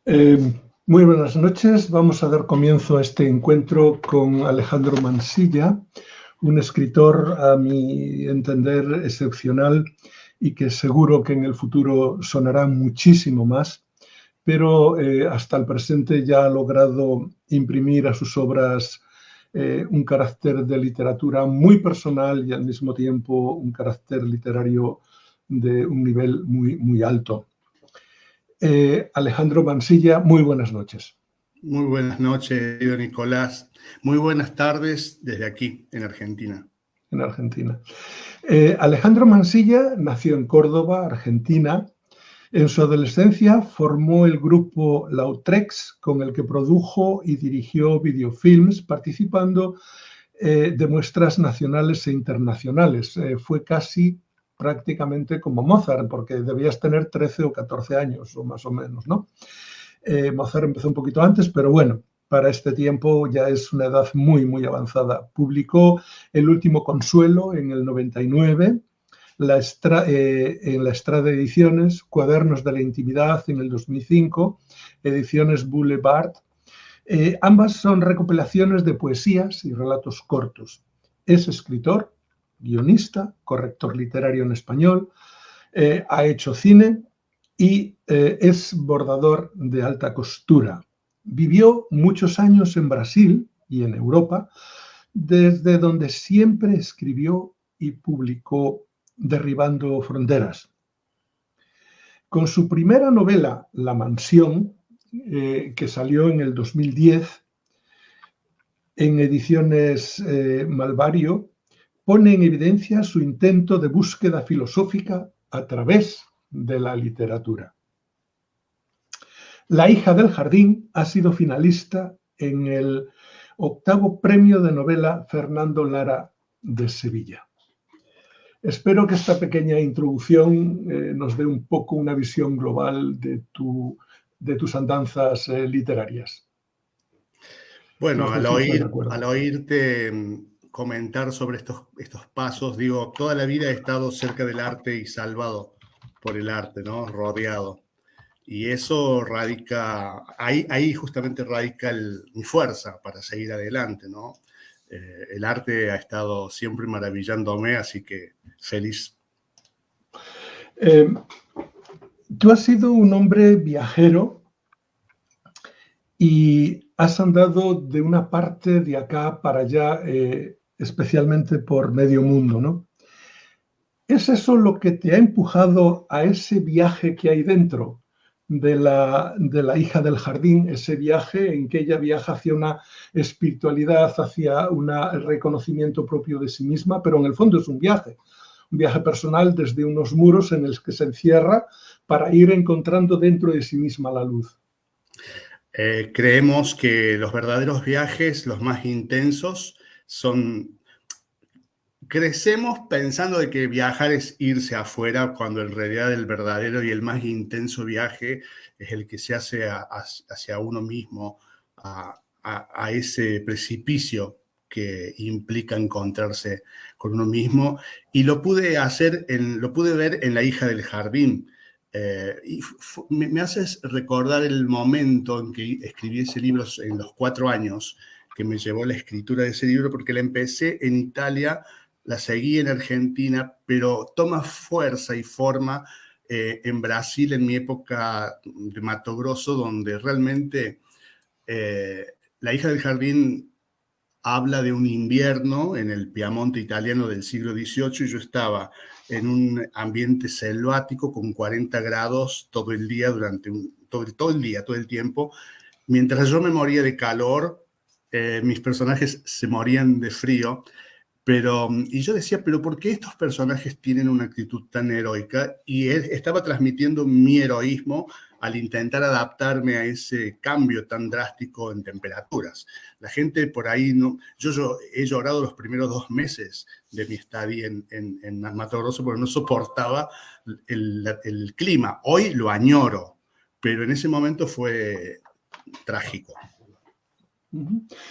Eh, Muy buenas noches. Vamos a dar comienzo a este encuentro con Alejandro Mansilla, un escritor, a mi entender, excepcional y que seguro que en el futuro sonará muchísimo más, pero hasta el presente ya ha logrado imprimir a sus obras un carácter de literatura muy personal y al mismo tiempo un carácter literario de un nivel muy, muy alto. Alejandro Mansilla, muy buenas noches. Muy buenas noches, querido Nicolás. Muy buenas tardes desde aquí, en Argentina. En Argentina. Alejandro Mansilla nació en Córdoba, Argentina. En su adolescencia formó el grupo Lautrex, con el que produjo y dirigió videofilms, participando de muestras nacionales e internacionales. Fue casi prácticamente como Mozart, porque debías tener 13 o 14 años, o más o menos, ¿no? Mozart empezó un poquito antes, pero bueno, para este tiempo ya es una edad muy, muy avanzada. Publicó El último consuelo en el 99, en la Estrada Ediciones, Cuadernos de la Intimidad en el 2005, Ediciones Boulevard. Ambas son recopilaciones de poesías y relatos cortos. Es escritor, guionista, corrector literario en español, ha hecho cine y es bordador de alta costura. Vivió muchos años en Brasil y en Europa, desde donde siempre escribió y publicó derribando fronteras. Con su primera novela, La mansión, que salió en el 2010, en ediciones Malvario, pone en evidencia su intento de búsqueda filosófica a través de la literatura. La hija del jardín ha sido finalista en el 8º Premio de Novela Fernando Lara de Sevilla. Espero que esta pequeña introducción nos dé un poco una visión global de tus andanzas literarias. Bueno, No sé si estás de acuerdo. al oírte comentar sobre estos pasos, digo, toda la vida he estado cerca del arte y salvado por el arte, ¿no? Rodeado. Y eso radica, ahí justamente radica mi fuerza para seguir adelante, ¿no? El arte ha estado siempre maravillándome, así que feliz. Tú has sido un hombre viajero y has andado de una parte de acá para allá, especialmente por medio mundo, ¿no? ¿Es eso lo que te ha empujado a ese viaje que hay dentro de la hija del jardín, ese viaje en que ella viaja hacia una espiritualidad, hacia un reconocimiento propio de sí misma, pero en el fondo es un viaje personal desde unos muros en los que se encierra para ir encontrando dentro de sí misma la luz? Creemos que los verdaderos viajes, los más intensos, crecemos pensando de que viajar es irse afuera, cuando en realidad el verdadero y el más intenso viaje es el que se hace hacia uno mismo, a ese precipicio que implica encontrarse con uno mismo. Y lo pude ver en La hija del jardín. Y me haces recordar el momento en que escribí ese libro en los 4 años que me llevó la escritura de ese libro, porque la empecé en Italia, la seguí en Argentina, pero toma fuerza y forma en Brasil, en mi época de Mato Grosso, donde realmente La hija del jardín habla de un invierno en el Piamonte italiano del siglo XVIII, y yo estaba en un ambiente selvático con 40 grados todo el día, todo el tiempo. Mientras yo me moría de calor, mis personajes se morían de frío. Y yo decía, pero ¿por qué estos personajes tienen una actitud tan heroica? Y él estaba transmitiendo mi heroísmo al intentar adaptarme a ese cambio tan drástico en temperaturas. La gente por ahí, no, yo he llorado los primeros 2 meses de mi estadía en Mato Grosso porque no soportaba el clima. Hoy lo añoro, pero en ese momento fue trágico.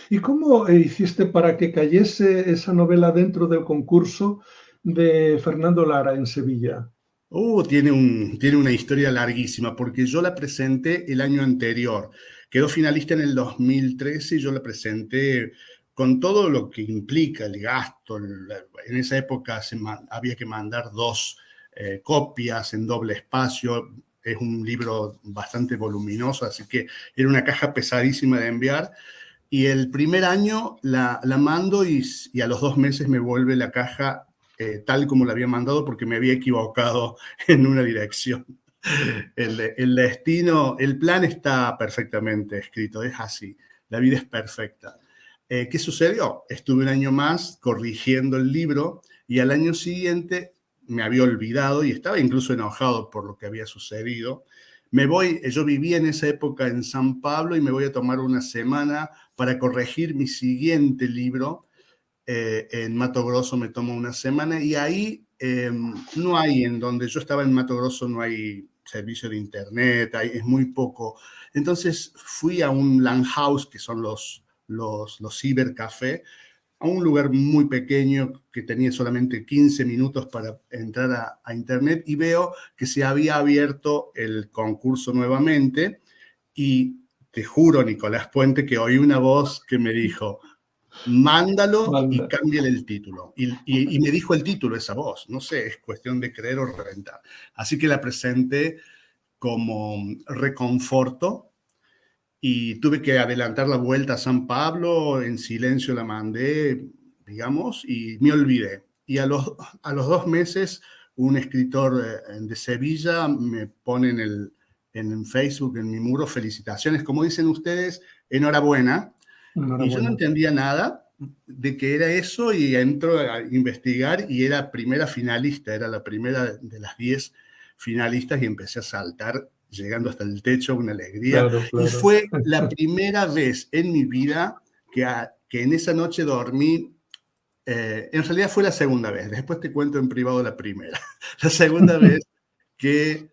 ¿Y cómo hiciste para que cayese esa novela dentro del concurso de Fernando Lara en Sevilla? Tiene una historia larguísima, porque yo la presenté el año anterior. Quedó finalista en el 2013 y yo la presenté con todo lo que implica el gasto. En esa época había que mandar 2 copias en doble espacio. Es un libro bastante voluminoso, así que era una caja pesadísima de enviar. Y el primer año la mando y a los 2 meses me vuelve la caja tal como la había mandado porque me había equivocado en una dirección. El destino, el plan está perfectamente escrito, es así, la vida es perfecta. ¿Qué sucedió? Estuve un año más corrigiendo el libro y al año siguiente me había olvidado y estaba incluso enojado por lo que había sucedido. Yo vivía en esa época en San Pablo y me voy a tomar una semana para corregir mi siguiente libro. En Mato Grosso me tomo una semana y ahí no hay, en donde yo estaba en Mato Grosso no hay servicio de internet, es muy poco. Entonces fui a un LAN house, que son los cibercafé, a un lugar muy pequeño que tenía solamente 15 minutos para entrar a internet y veo que se había abierto el concurso nuevamente y te juro, Nicolás Puente, que oí una voz que me dijo: mándalo y Manda. cámbiale el título. Y me dijo el título esa voz. No sé, es cuestión de creer o reventar. Así que la presenté como Reconforto y tuve que adelantar la vuelta a San Pablo. En silencio la mandé, digamos, y me olvidé. Y a los 2 meses, un escritor de Sevilla me pone en Facebook, en mi muro, felicitaciones. Como dicen ustedes, enhorabuena. Y yo no Enhorabuena. entendía nada de qué era eso y entro a investigar y era primera finalista, era la primera de las 10 finalistas y empecé a saltar, llegando hasta el techo, una alegría. Claro, Y claro. fue la primera vez en mi vida que en esa noche dormí. En realidad fue la segunda vez, después te cuento en privado la primera. La segunda vez que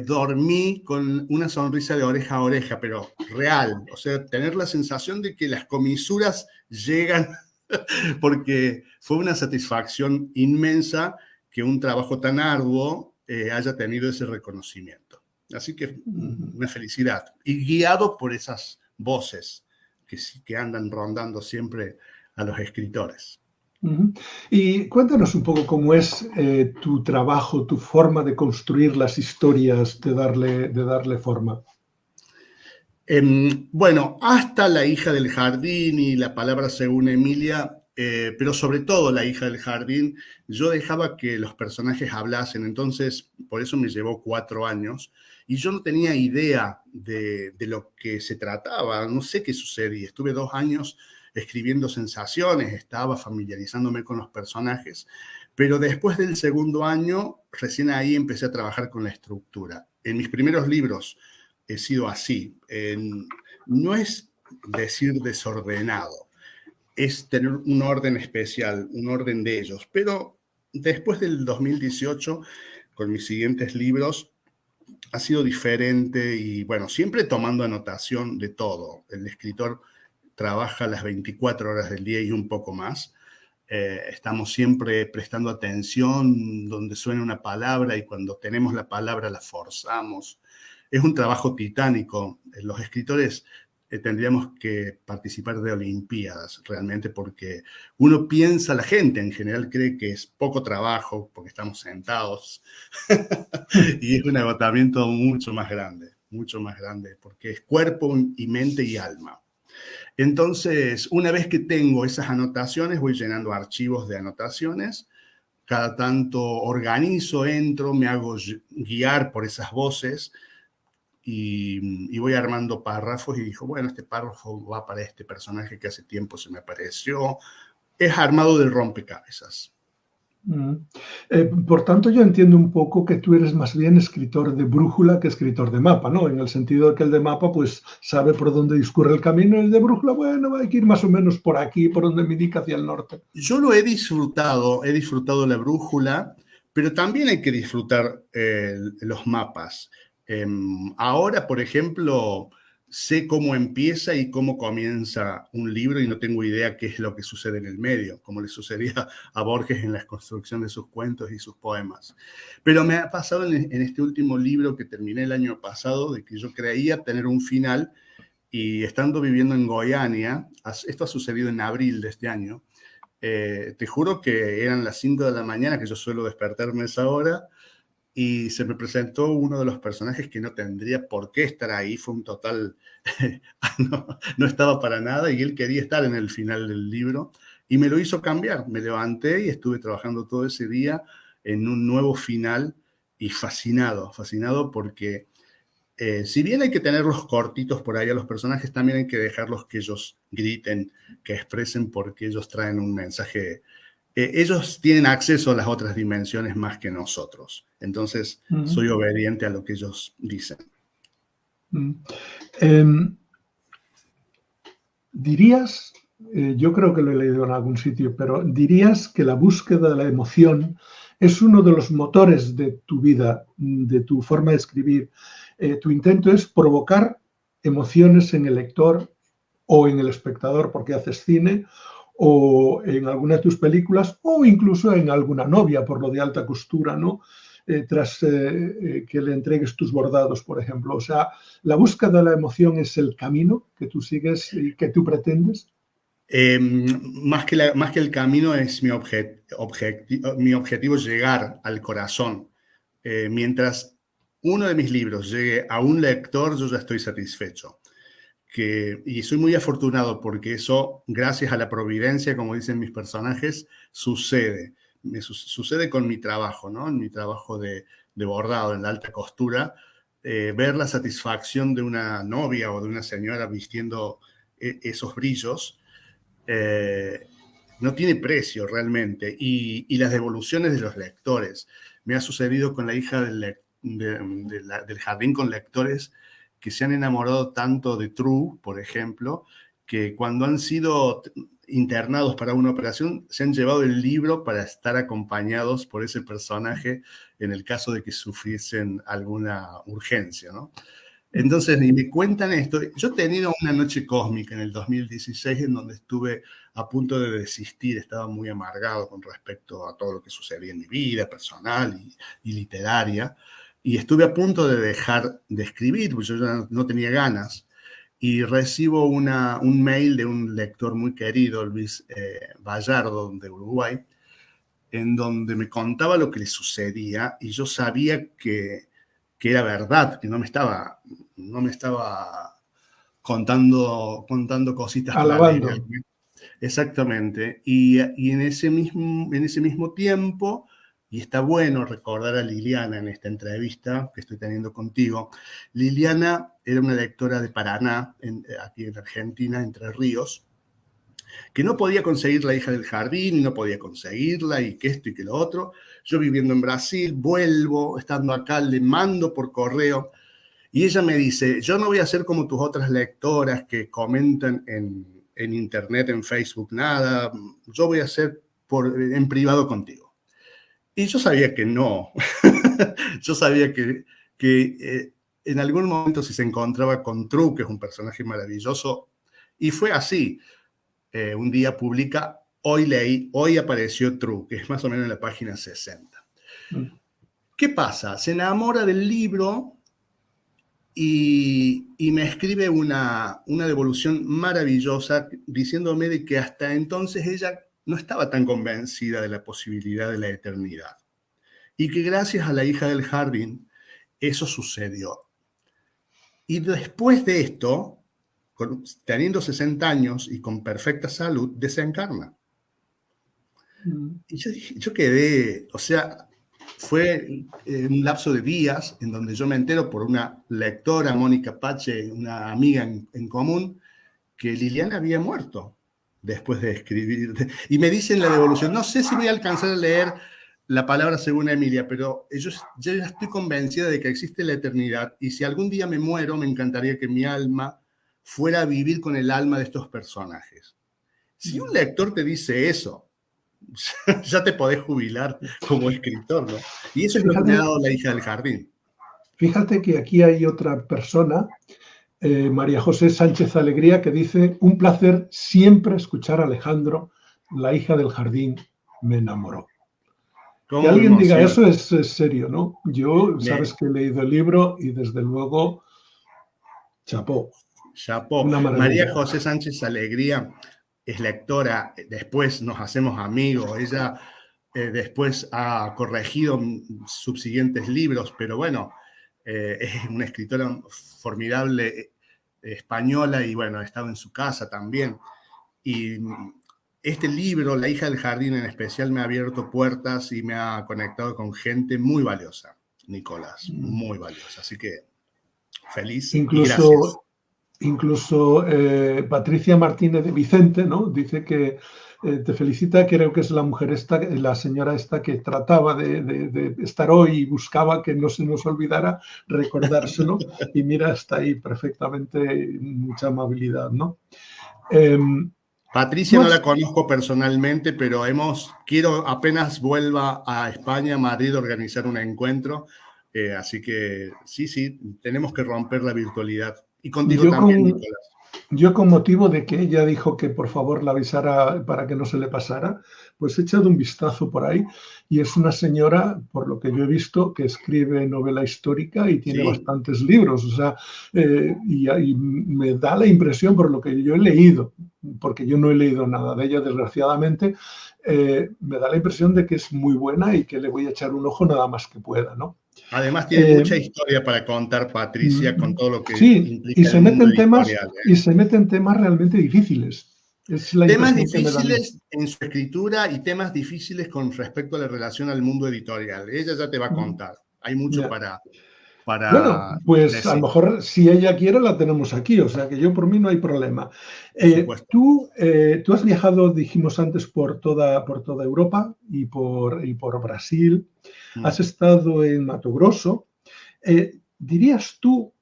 dormí con una sonrisa de oreja a oreja, pero real, o sea, tener la sensación de que las comisuras llegan, porque fue una satisfacción inmensa que un trabajo tan arduo haya tenido ese reconocimiento. Así que una felicidad. Y guiado por esas voces que andan rondando siempre a los escritores. Y cuéntanos un poco cómo es tu trabajo, tu forma de construir las historias, de darle forma. Bueno, hasta La hija del jardín y La palabra según Emilia, pero sobre todo La hija del jardín, yo dejaba que los personajes hablasen, entonces por eso me llevó 4 años y yo no tenía idea de lo que se trataba, no sé qué sucedía. Estuve 2 años escribiendo sensaciones, estaba familiarizándome con los personajes, pero después del segundo año, recién ahí empecé a trabajar con la estructura. En mis primeros libros he sido así. No es decir desordenado, es tener un orden especial, un orden de ellos. Pero después del 2018, con mis siguientes libros, ha sido diferente y bueno, siempre tomando anotación de todo. El escritor trabaja las 24 horas del día y un poco más. Estamos siempre prestando atención donde suena una palabra y cuando tenemos la palabra la forzamos. Es un trabajo titánico. Los escritores tendríamos que participar de olimpiadas realmente porque uno piensa, la gente en general cree que es poco trabajo porque estamos sentados y es un agotamiento mucho más grande porque es cuerpo y mente y alma. Entonces, una vez que tengo esas anotaciones, voy llenando archivos de anotaciones. Cada tanto organizo, entro, me hago guiar por esas voces y voy armando párrafos y digo, bueno, este párrafo va para este personaje que hace tiempo se me apareció. Es armado de rompecabezas. Por tanto, yo entiendo un poco que tú eres más bien escritor de brújula que escritor de mapa, ¿no? En el sentido de que el de mapa, pues, sabe por dónde discurre el camino, y el de brújula, bueno, hay que ir más o menos por aquí, por donde me indica hacia el norte. Yo lo he disfrutado la brújula, pero también hay que disfrutar los mapas. Ahora, por ejemplo, sé cómo empieza y cómo comienza un libro y no tengo idea qué es lo que sucede en el medio, como le sucedía a Borges en la construcción de sus cuentos y sus poemas. Pero me ha pasado en este último libro que terminé el año pasado, de que yo creía tener un final y estando viviendo en Goiânia, esto ha sucedido en abril de este año, te juro que eran las 5 de la mañana, que yo suelo despertarme a esa hora, y se me presentó uno de los personajes que no tendría por qué estar ahí, fue un total, no estaba para nada y él quería estar en el final del libro y me lo hizo cambiar. Me levanté y estuve trabajando todo ese día en un nuevo final y fascinado porque si bien hay que tenerlos cortitos por ahí a los personajes, también hay que dejarlos que ellos griten, que expresen porque ellos traen un mensaje. Ellos tienen acceso a las otras dimensiones más que nosotros. Entonces, soy obediente a lo que ellos dicen. ¿Dirías, yo creo que lo he leído en algún sitio, pero dirías que la búsqueda de la emoción es uno de los motores de tu vida, de tu forma de escribir? Tu intento es provocar emociones en el lector o en el espectador porque haces cine, o en alguna de tus películas, o incluso en alguna novia, por lo de alta costura, ¿no? Tras que le entregues tus bordados, por ejemplo. O sea, ¿la búsqueda de la emoción es el camino que tú sigues y que tú pretendes? Más que el camino es mi objetivo llegar al corazón. Mientras uno de mis libros llegue a un lector, yo ya estoy satisfecho. Y soy muy afortunado porque eso, gracias a la providencia, como dicen mis personajes, sucede. Sucede con mi trabajo, ¿no? En mi trabajo de bordado, en la alta costura, ver la satisfacción de una novia o de una señora vistiendo esos brillos, no tiene precio realmente. Y las devoluciones de los lectores. Me ha sucedido con la hija del jardín con lectores que se han enamorado tanto de True, por ejemplo, que cuando han sido internados para una operación, se han llevado el libro para estar acompañados por ese personaje en el caso de que sufriesen alguna urgencia, ¿no? Entonces, y me cuentan esto. Yo he tenido una noche cósmica en el 2016 en donde estuve a punto de desistir, estaba muy amargado con respecto a todo lo que sucedía en mi vida personal y literaria. Y estuve a punto de dejar de escribir, porque yo ya no tenía ganas. Y recibo un mail de un lector muy querido, Luis Vallardo, de Uruguay, en donde me contaba lo que le sucedía y yo sabía que era verdad, que no me estaba contando cositas para leer. Exactamente. Y en ese mismo tiempo, y está bueno recordar a Liliana en esta entrevista que estoy teniendo contigo. Liliana era una lectora de Paraná, aquí en Argentina, Entre Ríos, que no podía conseguir La hija del jardín, y no podía conseguirla, y que esto y que lo otro. Yo viviendo en Brasil, vuelvo, estando acá, le mando por correo, y ella me dice, yo no voy a ser como tus otras lectoras que comentan en internet, en Facebook, nada, yo voy a hacer en privado contigo. Y yo sabía que no. Yo sabía que en algún momento si se encontraba con True, que es un personaje maravilloso, y fue así. Un día publica, hoy apareció True, que es más o menos en la página 60. ¿Qué pasa? Se enamora del libro y me escribe una devolución maravillosa diciéndome de que hasta entonces ella no estaba tan convencida de la posibilidad de la eternidad. Y que gracias a La hija del jardín, eso sucedió. Y después de esto, teniendo 60 años y con perfecta salud, desencarna. Y yo quedé, o sea, fue un lapso de días en donde yo me entero por una lectora, Mónica Pache, una amiga en común, que Liliana había muerto después de escribir. Y me dicen la devolución, no sé si voy a alcanzar a leer la palabra según Emilia, pero yo ya estoy convencida de que existe la eternidad y si algún día me muero, me encantaría que mi alma fuera a vivir con el alma de estos personajes. Si un lector te dice eso, ya te podés jubilar como escritor, ¿no? Y eso es lo que me ha dado La hija del jardín. Fíjate que aquí hay otra persona María José Sánchez Alegría, que dice: un placer siempre escuchar a Alejandro, la hija del jardín me enamoró. Que ¿Cómo me alguien diga emociona? eso es serio, ¿no? Yo, sabes que he leído el libro y desde luego, chapó, Chapó. una María maravilla. José Sánchez Alegría es lectora, después nos hacemos amigos, ella después ha corregido subsiguientes libros, pero bueno, es una escritora formidable española y bueno, ha estado en su casa también. Y este libro, La hija del jardín en especial, me ha abierto puertas y me ha conectado con gente muy valiosa, Nicolás, muy valiosa. Así que feliz y gracias. Incluso Patricia Martínez de Vicente, ¿no? Dice que te felicita, creo que es la mujer esta, la señora esta que trataba de estar hoy y buscaba que no se nos olvidara recordárselo, y mira, está ahí perfectamente, mucha amabilidad, ¿no? Patricia Tú no la has, conozco personalmente, pero quiero apenas vuelva a España, Madrid, organizar un encuentro. Así que sí, tenemos que romper la virtualidad. Y contigo yo también, con, Nicolás. Yo, con motivo de que ella dijo que por favor la avisara para que no se le pasara, pues he echado un vistazo por ahí, y es una señora, por lo que yo he visto, que escribe novela histórica y tiene Sí, bastantes libros. O sea, y me da la impresión, por lo que yo he leído, porque yo no he leído nada de ella, desgraciadamente, me da la impresión de que es muy buena y que le voy a echar un ojo nada más que pueda, ¿no? además tiene Eh, mucha historia para contar, Patricia, con todo lo que Sí, y implica el se mundo meten temas, editorial. y se meten temas realmente difíciles. Es la Temas impresión que me da a mí. difíciles en su escritura y temas difíciles con respecto a la relación al mundo editorial. Ella ya te va a contar. Hay mucho Ya. Bueno, para pues a lo decir, mejor si ella quiere la tenemos aquí, o sea que yo por mí no hay problema. por supuesto. Tú has viajado, dijimos antes, por toda Europa y por Brasil. Has Mm. estado en Mato Grosso. ¿Dirías tú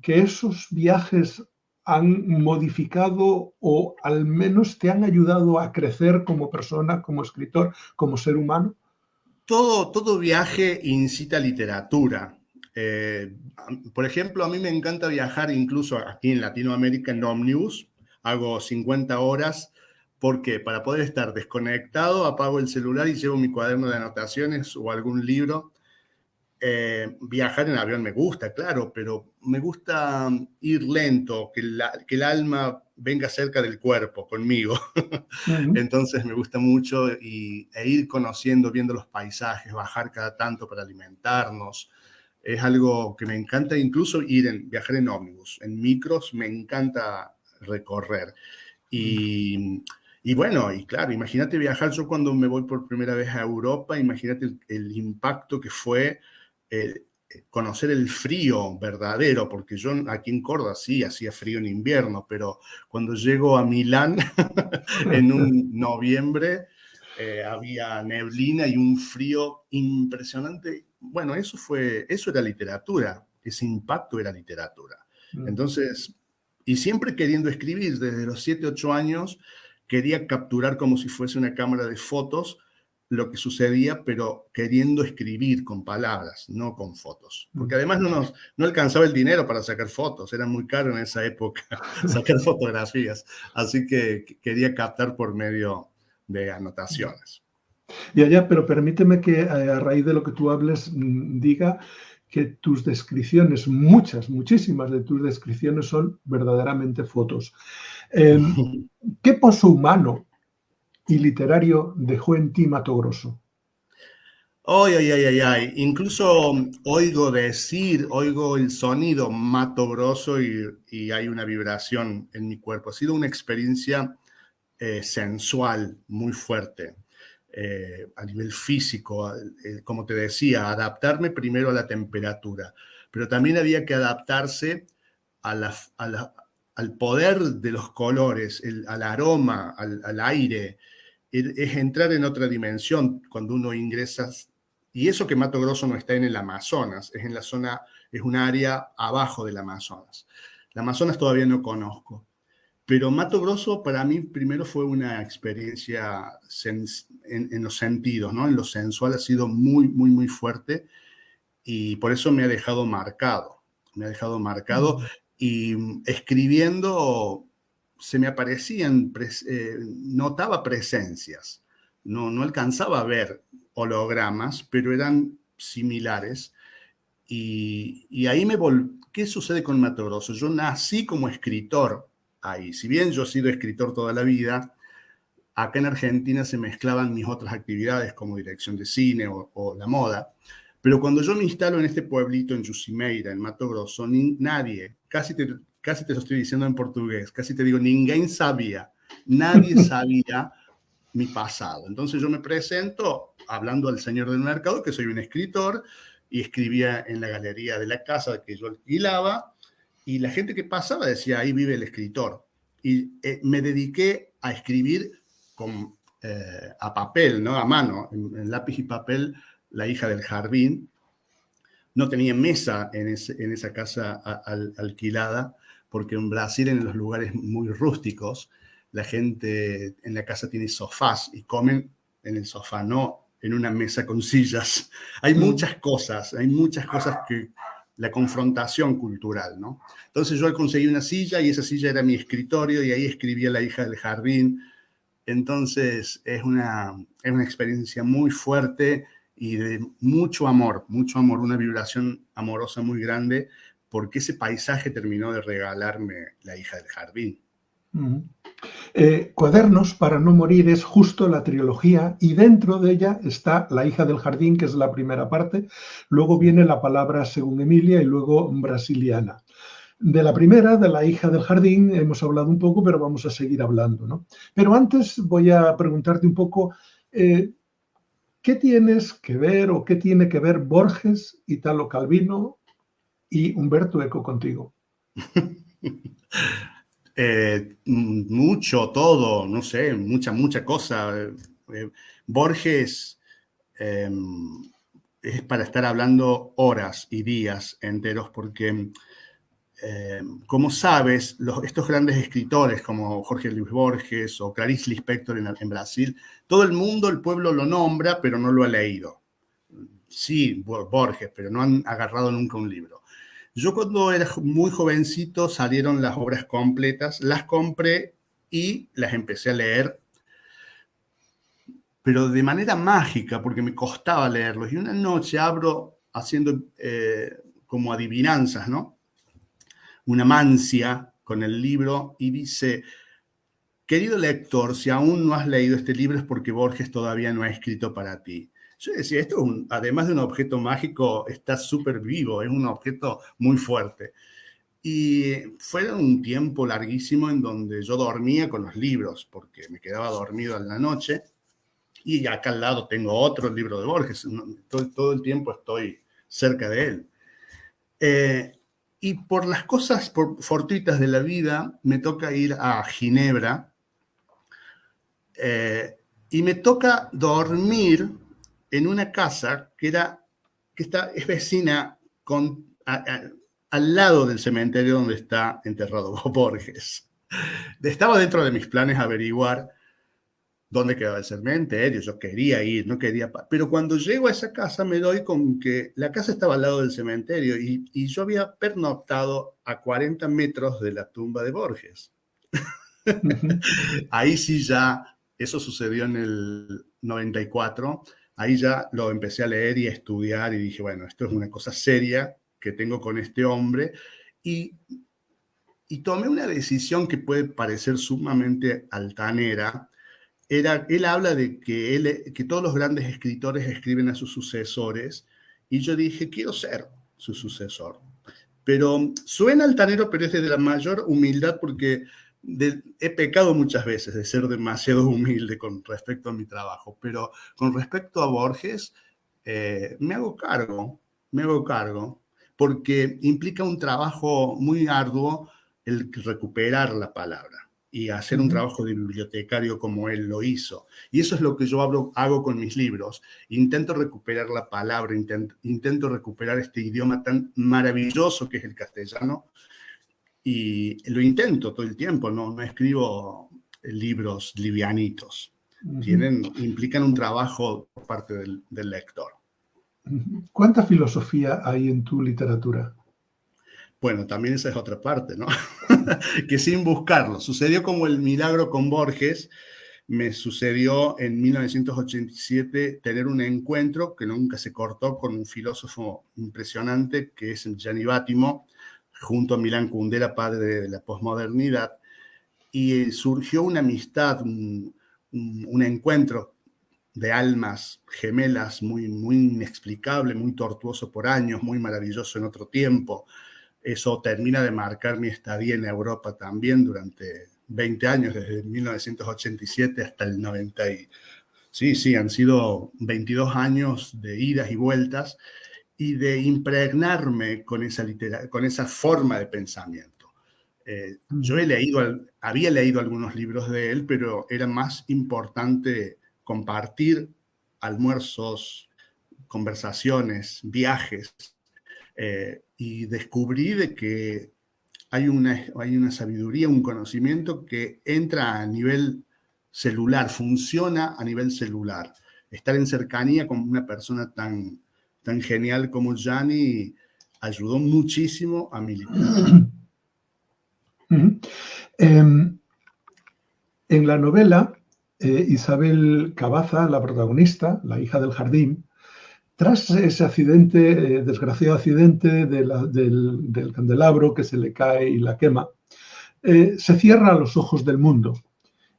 que esos viajes han modificado o al menos te han ayudado a crecer como persona, como escritor, como ser humano? Todo viaje incita a literatura. Por ejemplo, a mí me encanta viajar incluso aquí en Latinoamérica en ómnibus. Hago 50 horas. ¿Por qué? Para poder estar desconectado, apago el celular y llevo mi cuaderno de anotaciones o algún libro. Viajar en avión me gusta, claro, pero me gusta ir lento, que el alma venga cerca del cuerpo conmigo. Ujú. Entonces me gusta mucho e ir conociendo, viendo los paisajes, bajar cada tanto para alimentarnos. Es algo que me encanta, incluso viajar en ómnibus, en micros, me encanta recorrer. Y bueno, y claro, imagínate viajar, yo cuando me voy por primera vez a Europa, imagínate el impacto que fue eh, conocer el frío verdadero, porque yo aquí en Córdoba sí hacía frío en invierno, pero cuando llego a Milán en un noviembre había neblina y un frío impresionante. Bueno, eso era literatura, ese impacto era literatura. Entonces, y siempre queriendo escribir, desde los 7, 8 años, quería capturar como si fuese una cámara de fotos lo que sucedía, pero queriendo escribir con palabras, no con fotos. Porque además no alcanzaba el dinero para sacar fotos, era muy caro en esa época sacar fotografías. Así que quería captar por medio de anotaciones. Ya, pero permíteme que a raíz de lo que tú hables, diga que tus descripciones, muchísimas de tus descripciones son verdaderamente fotos. Eh, ¿Qué pozo humano y literario dejó en ti Mato Grosso? Ay, ay, ay, ay, ay. Incluso oigo el sonido Mato Grosso y hay una vibración en mi cuerpo. Ha sido una experiencia sensual muy fuerte a nivel físico, como te decía, adaptarme primero a la temperatura, pero también había que adaptarse a al poder de los colores, al aroma, al aire. Es entrar en otra dimensión cuando uno ingresa. Y eso que Mato Grosso no está en el Amazonas, es en la zona, es un área abajo del Amazonas. El Amazonas todavía no conozco. Pero Mato Grosso para mí primero fue una experiencia en los sentidos, ¿no? En lo sensual ha sido muy, muy, muy fuerte y por eso me ha dejado marcado. Me ha dejado marcado y escribiendo se me aparecían, notaba presencias. No alcanzaba a ver hologramas, pero eran similares. Y ahí ¿Qué sucede con Mato Grosso? Yo nací como escritor ahí. Si bien yo he sido escritor toda la vida, acá en Argentina se mezclaban mis otras actividades como dirección de cine o la moda. Pero cuando yo me instalo en este pueblito en Yusimeira, en Mato Grosso, nadie, casi te lo estoy diciendo en portugués, casi te digo, nadie sabía mi pasado. Entonces yo me presento hablando al señor del mercado que soy un escritor y escribía en la galería de la casa que yo alquilaba y la gente que pasaba decía, ahí vive el escritor. Y me dediqué a escribir a papel, ¿no? A mano, en lápiz y papel, La hija del jardín. No tenía mesa en esa casa alquilada, porque en Brasil, en los lugares muy rústicos, la gente en la casa tiene sofás y comen en el sofá, no en una mesa con sillas. Hay muchas cosas que la confrontación cultural, ¿no? Entonces yo conseguí una silla y esa silla era mi escritorio y ahí escribía La hija del jardín. Entonces es una experiencia muy fuerte y de mucho amor, una vibración amorosa muy grande, porque ese paisaje terminó de regalarme La hija del jardín. Cuadernos para no morir es justo la trilogía y dentro de ella está La hija del jardín, que es la primera parte, luego viene La palabra según Emilia y luego Brasiliana. De la primera, de La hija del jardín, hemos hablado un poco, pero vamos a seguir hablando, ¿no? Pero antes voy a preguntarte un poco, ¿qué tienes que ver o qué tiene que ver Borges, Italo Calvino y Umberto Eco contigo? Mucho, todo, no sé, mucha cosa. Borges es para estar hablando horas y días enteros, porque como sabes, estos grandes escritores como Jorge Luis Borges o Clarice Lispector en Brasil, todo el mundo, el pueblo lo nombra, pero no lo ha leído. Sí, Borges, pero no han agarrado nunca un libro. Yo cuando era muy jovencito salieron las obras completas, las compré y las empecé a leer, pero de manera mágica, porque me costaba leerlos. Y una noche abro haciendo como adivinanzas, ¿no? Una mancia con el libro y dice, querido lector, si aún no has leído este libro es porque Borges todavía no ha escrito para ti. Yo decía, esto además de un objeto mágico, está súper vivo, es un objeto muy fuerte. Y fue un tiempo larguísimo en donde yo dormía con los libros, porque me quedaba dormido en la noche, y acá al lado tengo otro libro de Borges, todo el tiempo estoy cerca de él. Y por las cosas fortuitas de la vida, me toca ir a Ginebra y me toca dormir en una casa es vecina al lado del cementerio donde está enterrado Borges. Estaba dentro de mis planes averiguar dónde quedaba el cementerio, yo quería ir, no quería... Pero cuando llego a esa casa me doy con que la casa estaba al lado del cementerio y yo había pernoctado a 40 metros de la tumba de Borges. Ahí sí ya, eso sucedió en el 94, ahí ya lo empecé a leer y a estudiar y dije, bueno, esto es una cosa seria que tengo con este hombre y tomé una decisión que puede parecer sumamente altanera. Él habla de que todos los grandes escritores escriben a sus sucesores y yo dije, quiero ser su sucesor. Pero suena altanero, pero es de la mayor humildad porque he pecado muchas veces de ser demasiado humilde con respecto a mi trabajo, pero con respecto a Borges, me hago cargo, porque implica un trabajo muy arduo el recuperar la palabra y hacer un trabajo de bibliotecario como él lo hizo. Y eso es lo que yo hago con mis libros. Intento recuperar la palabra, intento recuperar este idioma tan maravilloso que es el castellano, y lo intento todo el tiempo, no escribo libros livianitos. Implican un trabajo por parte del lector. ¿Cuánta filosofía hay en tu literatura? Bueno, también esa es otra parte, ¿no? Que sin buscarlo. Sucedió como el milagro con Borges. Me sucedió en 1987 tener un encuentro que nunca se cortó con un filósofo impresionante que es Gianni Vattimo, junto a Milan Kundera, padre de la posmodernidad, y surgió una amistad, un encuentro de almas gemelas muy inexplicable, muy tortuoso por años, muy maravilloso en otro tiempo. Eso termina de marcar mi estadía en Europa también durante 20 años, desde 1987 hasta el 90. Sí, han sido 22 años de idas y vueltas y de impregnarme con con esa forma de pensamiento. Yo había leído algunos libros de él, pero era más importante compartir almuerzos, conversaciones, viajes, y descubrí de que hay una sabiduría, un conocimiento que entra a nivel celular, funciona a nivel celular. Estar en cercanía con una persona tan genial como Gianni ayudó muchísimo a mi literatura. En la novela, Isabel Cabaza, la protagonista, la hija del jardín, tras ese accidente, desgraciado accidente del candelabro que se le cae y la quema, se cierra a los ojos del mundo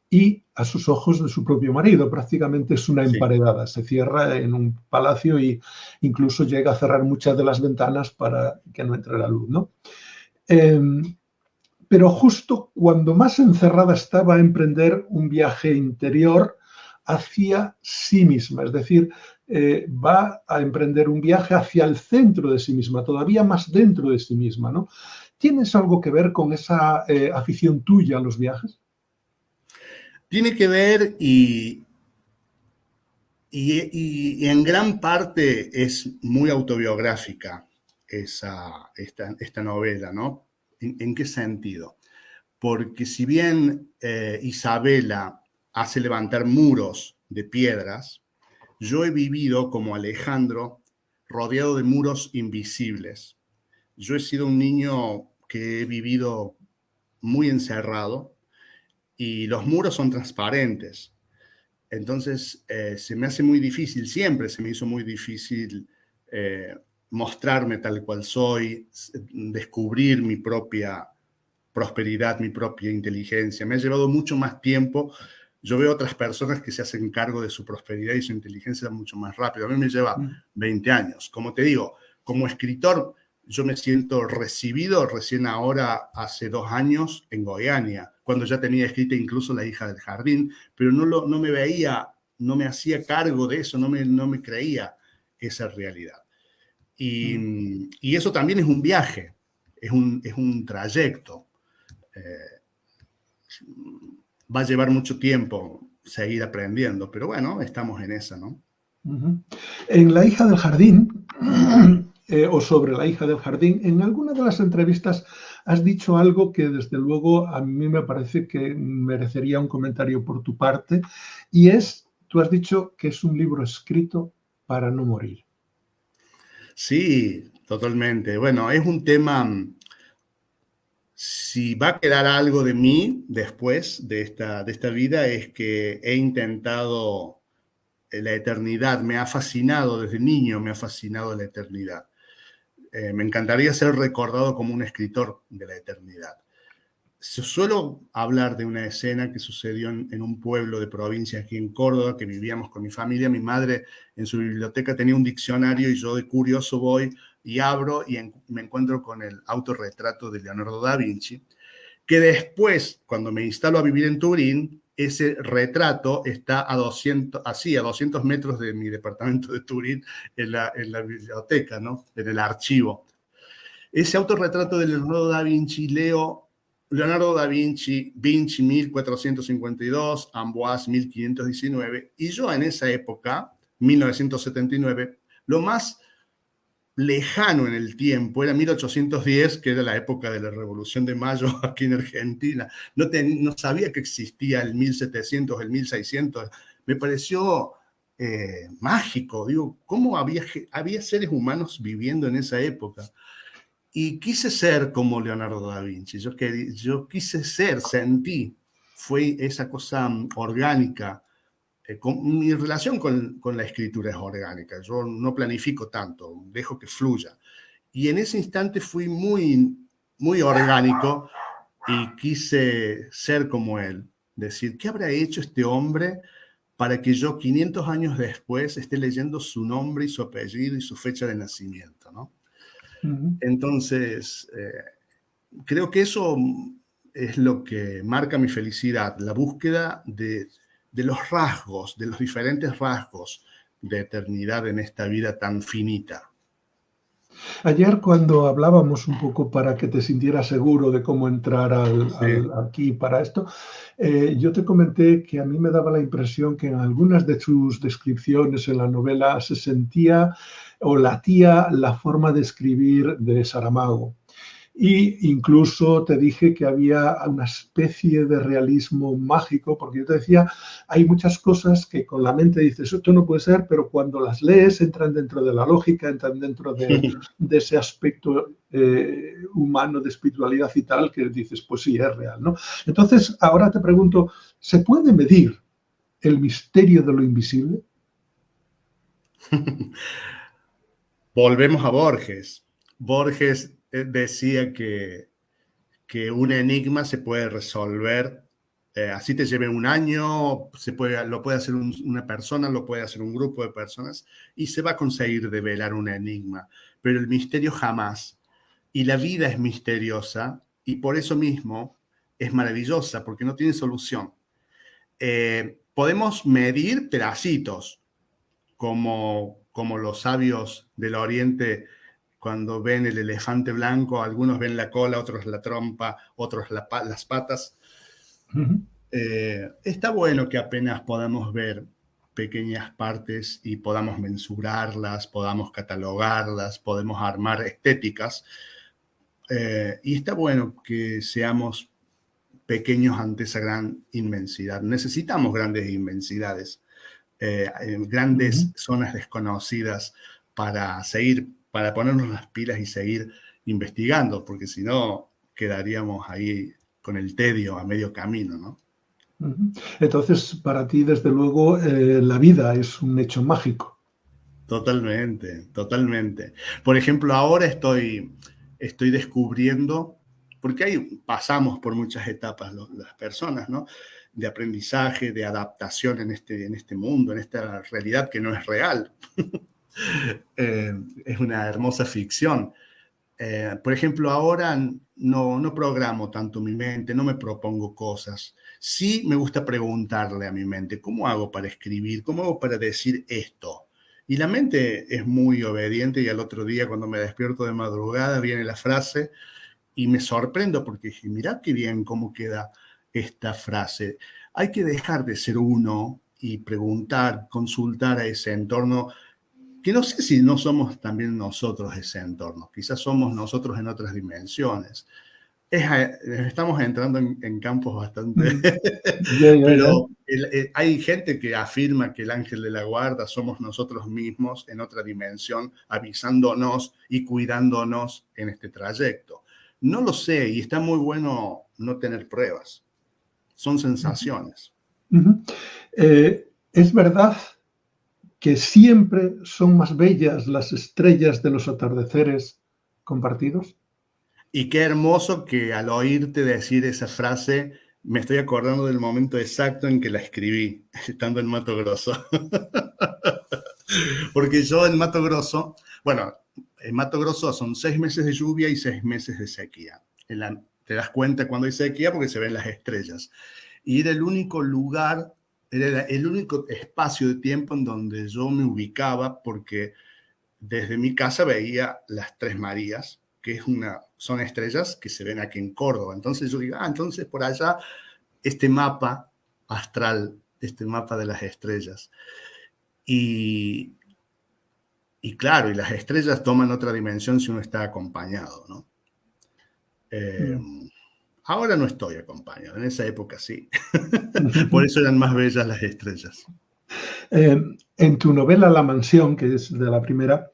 y a sus ojos de su propio marido. Prácticamente es una emparedada. Se cierra en un palacio e incluso llega a cerrar muchas de las ventanas para que no entre la luz, ¿no? Pero justo cuando más encerrada estaba a emprender un viaje interior hacia sí misma, es decir, va a emprender un viaje hacia el centro de sí misma, todavía más dentro de sí misma, ¿no? ¿Tienes algo que ver con esa afición tuya a los viajes? Tiene que ver y en gran parte es muy autobiográfica esta novela, ¿no? ¿En qué sentido? Porque si bien Isabela hace levantar muros de piedras, yo he vivido como Alejandro rodeado de muros invisibles. Yo he sido un niño que he vivido muy encerrado y los muros son transparentes. Entonces se me hace muy difícil, siempre se me hizo muy difícil mostrarme tal cual soy, descubrir mi propia prosperidad, mi propia inteligencia. Me ha llevado mucho más tiempo. Yo veo otras personas que se hacen cargo de su prosperidad y su inteligencia mucho más rápido. A mí me lleva 20 años. Como te digo, como escritor, yo me siento recibido recién ahora, hace 2 años, en Goiânia, cuando ya tenía escrita incluso La hija del jardín, pero no me veía, no me hacía cargo de eso, no me creía esa realidad. Y eso también es un viaje, es un trayecto. Va a llevar mucho tiempo seguir aprendiendo, pero bueno, estamos en esa, ¿no? En La hija del jardín, o sobre La hija del jardín, en alguna de las entrevistas has dicho algo que desde luego a mí me parece que merecería un comentario por tu parte, y tú has dicho que es un libro escrito para no morir. Sí, totalmente. Bueno, es un tema, si va a quedar algo de mí después de esta vida, es que he intentado la eternidad, me ha fascinado desde niño, me ha fascinado la eternidad. Me encantaría ser recordado como un escritor de la eternidad. Suelo hablar de una escena que sucedió en un pueblo de provincia aquí en Córdoba, que vivíamos con mi familia. Mi madre en su biblioteca tenía un diccionario y yo de curioso voy y abro y me encuentro con el autorretrato de Leonardo da Vinci, que después, cuando me instalo a vivir en Turín, ese retrato está a 200 metros de mi departamento de Turín, en la biblioteca, ¿no? En el archivo. Ese autorretrato de Leonardo da Vinci, leo Leonardo da Vinci, Vinci 1452, Amboise 1519, y yo en esa época, 1979, lo más lejano en el tiempo era 1810, que era la época de la Revolución de Mayo aquí en Argentina. No sabía que existía el 1700, el 1600. Me pareció mágico. Digo, ¿cómo había seres humanos viviendo en esa época? Y quise ser como Leonardo da Vinci. Yo quise ser, sentí, fue esa cosa orgánica. Mi relación con la escritura es orgánica. Yo no planifico tanto, dejo que fluya. Y en ese instante fui muy, muy orgánico y quise ser como él. Decir, ¿qué habrá hecho este hombre para que yo 500 años después esté leyendo su nombre y su apellido y su fecha de nacimiento, ¿no? Entonces, creo que eso es lo que marca mi felicidad, la búsqueda de los rasgos, de los diferentes rasgos de eternidad en esta vida tan finita. Ayer, cuando hablábamos un poco para que te sintieras seguro de cómo entrar Sí. aquí para esto, yo te comenté que a mí me daba la impresión que en algunas de sus descripciones en la novela se sentía o latía la forma de escribir de Saramago. Y incluso te dije que había una especie de realismo mágico, porque yo te decía, hay muchas cosas que con la mente dices, esto no puede ser, pero cuando las lees entran dentro de la lógica, entran dentro de ese aspecto humano de espiritualidad y tal, que dices, pues sí, es real, ¿no? Entonces, ahora te pregunto, ¿se puede medir el misterio de lo invisible? Volvemos a Borges. Borges decía que un enigma se puede resolver, así te lleve un año, lo puede hacer una persona, lo puede hacer un grupo de personas, y se va a conseguir develar un enigma, pero el misterio jamás. Y la vida es misteriosa, y por eso mismo es maravillosa, porque no tiene solución. Podemos medir pedacitos, como los sabios del Oriente cuando ven el elefante blanco, algunos ven la cola, otros la trompa, otros las patas. Está bueno que apenas podamos ver pequeñas partes y podamos mensurarlas, podamos catalogarlas, podemos armar estéticas. Y está bueno que seamos pequeños ante esa gran inmensidad. Necesitamos grandes inmensidades, grandes zonas desconocidas para ponernos las pilas y seguir investigando, porque si no quedaríamos ahí con el tedio a medio camino, ¿no? Entonces, para ti, desde luego, la vida es un hecho mágico. Totalmente, totalmente. Por ejemplo, ahora estoy descubriendo, porque pasamos por muchas etapas las personas, ¿no? De aprendizaje, de adaptación en este mundo, en esta realidad que no es real. Es una hermosa ficción. Por ejemplo, ahora no programo tanto mi mente, no me propongo cosas. Sí me gusta preguntarle a mi mente, ¿cómo hago para escribir? ¿Cómo hago para decir esto? Y la mente es muy obediente y al otro día cuando me despierto de madrugada viene la frase y me sorprendo porque dije, mirá qué bien cómo queda esta frase. Hay que dejar de ser uno y preguntar, consultar a ese entorno, que no sé si no somos también nosotros ese entorno, quizás somos nosotros en otras dimensiones. Estamos entrando en campos bastante... Ya. Pero hay gente que afirma que el ángel de la guarda somos nosotros mismos en otra dimensión, avisándonos y cuidándonos en este trayecto. No lo sé y está muy bueno no tener pruebas. Son sensaciones. Es verdad que siempre son más bellas las estrellas de los atardeceres compartidos. Y qué hermoso que al oírte decir esa frase, me estoy acordando del momento exacto en que la escribí, estando en Mato Grosso. Porque yo en Mato Grosso, bueno, en Mato Grosso son 6 meses de lluvia y 6 meses de sequía. Te das cuenta cuando hay sequía porque se ven las estrellas. Y era el único lugar, era el único espacio de tiempo en donde yo me ubicaba porque desde mi casa veía las Tres Marías, que son estrellas que se ven aquí en Córdoba. Entonces yo digo, entonces por allá este mapa astral, este mapa de las estrellas. Y claro, y las estrellas toman otra dimensión si uno está acompañado, ¿no? Ahora no estoy acompañado, en esa época sí. Por eso eran más bellas las estrellas. En tu novela La mansión, que es de la primera,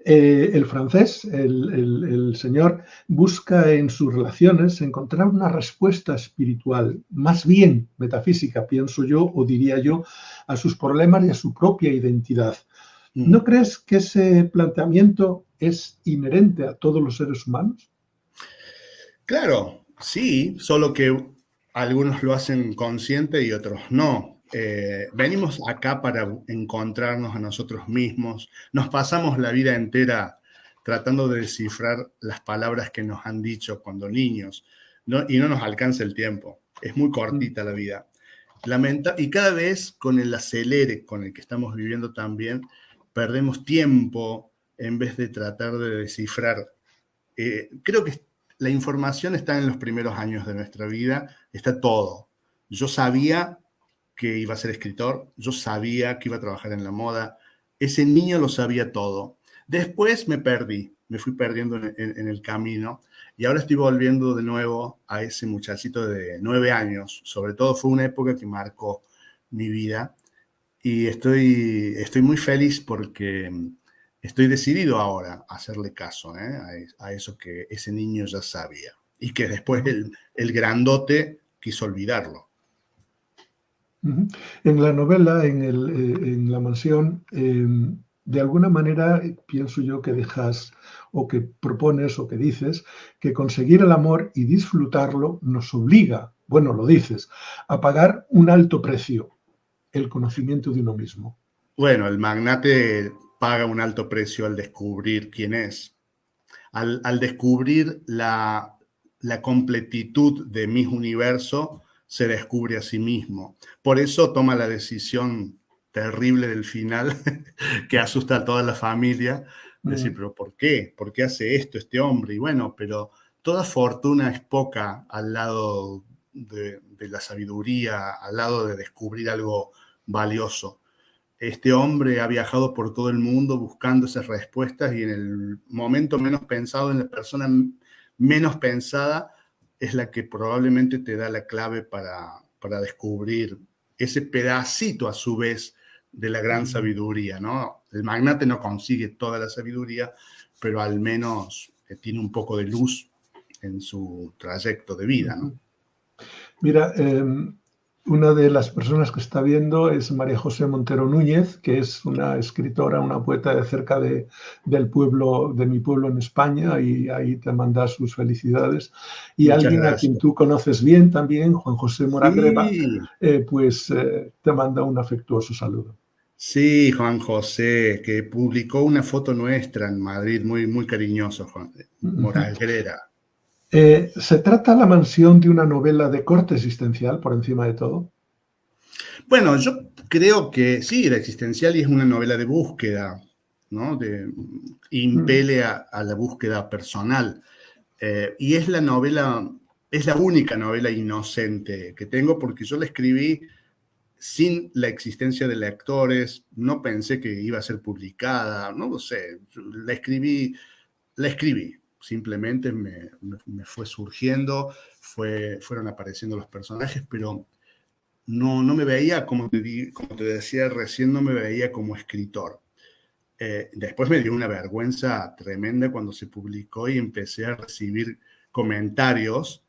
El francés, el señor, busca en sus relaciones encontrar una respuesta espiritual, más bien metafísica, pienso yo, o diría yo, a sus problemas y a su propia identidad. ¿No crees que ese planteamiento es inherente a todos los seres humanos? Claro, sí, solo que algunos lo hacen consciente y otros no. Venimos acá para encontrarnos a nosotros mismos. Nos pasamos la vida entera tratando de descifrar las palabras que nos han dicho cuando niños, ¿no? Y no nos alcanza el tiempo. Es muy cortita la vida. Y cada vez con el acelere con el que estamos viviendo también, perdemos tiempo en vez de tratar de descifrar. Creo que la información está en los primeros años de nuestra vida, está todo. Yo sabía que iba a ser escritor, yo sabía que iba a trabajar en la moda, ese niño lo sabía todo. Después me perdí, me fui perdiendo en el camino y ahora estoy volviendo de nuevo a ese muchachito de 9 años. Sobre todo fue una época que marcó mi vida y estoy muy feliz porque estoy decidido ahora a hacerle caso a eso que ese niño ya sabía y que después el grandote quiso olvidarlo. En la novela, en La mansión, de alguna manera pienso yo que dejas o que propones o que dices que conseguir el amor y disfrutarlo nos obliga, bueno, lo dices, a pagar un alto precio, el conocimiento de uno mismo. Bueno, el magnate paga un alto precio al descubrir quién es, al descubrir la completitud de mi universo, se descubre a sí mismo. Por eso toma la decisión terrible del final, que asusta a toda la familia, decir, pero ¿por qué? ¿Por qué hace esto este hombre? Y bueno, pero toda fortuna es poca al lado de la sabiduría, al lado de descubrir algo valioso. Este hombre ha viajado por todo el mundo buscando esas respuestas y en el momento menos pensado, en la persona menos pensada, es la que probablemente te da la clave para descubrir ese pedacito a su vez de la gran sabiduría, ¿no? El magnate no consigue toda la sabiduría, pero al menos tiene un poco de luz en su trayecto de vida, ¿no? Mira, una de las personas que está viendo es María José Montero Núñez, que es una escritora, una poeta de cerca del pueblo, de mi pueblo en España, y ahí te manda sus felicidades. Y Muchas alguien a gracias. quien tú conoces bien también, Juan José Moragreva, Sí. te manda un afectuoso saludo. Sí, Juan José, que publicó una foto nuestra en Madrid, muy, muy cariñoso, Juan Moragrera. ¿Se trata La mansión de una novela de corte existencial, por encima de todo? Bueno, yo creo que sí, La existencial es una novela de búsqueda, ¿no? Impele a la búsqueda personal. Y es la única novela inocente que tengo porque yo la escribí sin la existencia de lectores, no pensé que iba a ser publicada, no lo sé, la escribí, simplemente me fue surgiendo, fueron apareciendo los personajes, pero no me veía, como te decía recién, no me veía como escritor. Después me dio una vergüenza tremenda cuando se publicó y empecé a recibir comentarios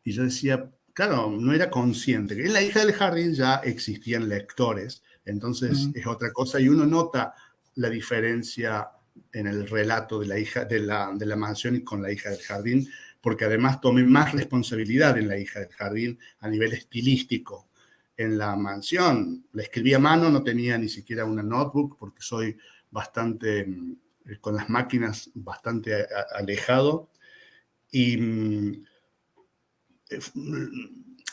y yo decía, claro, no era consciente. En La hija del jardín ya existían lectores, entonces es otra cosa y uno nota la diferencia en el relato de la hija de la mansión y con La hija del jardín, porque además tomé más responsabilidad en La hija del jardín a nivel estilístico. En La mansión la escribí a mano, no tenía ni siquiera una notebook porque soy bastante, con las máquinas, bastante alejado. Y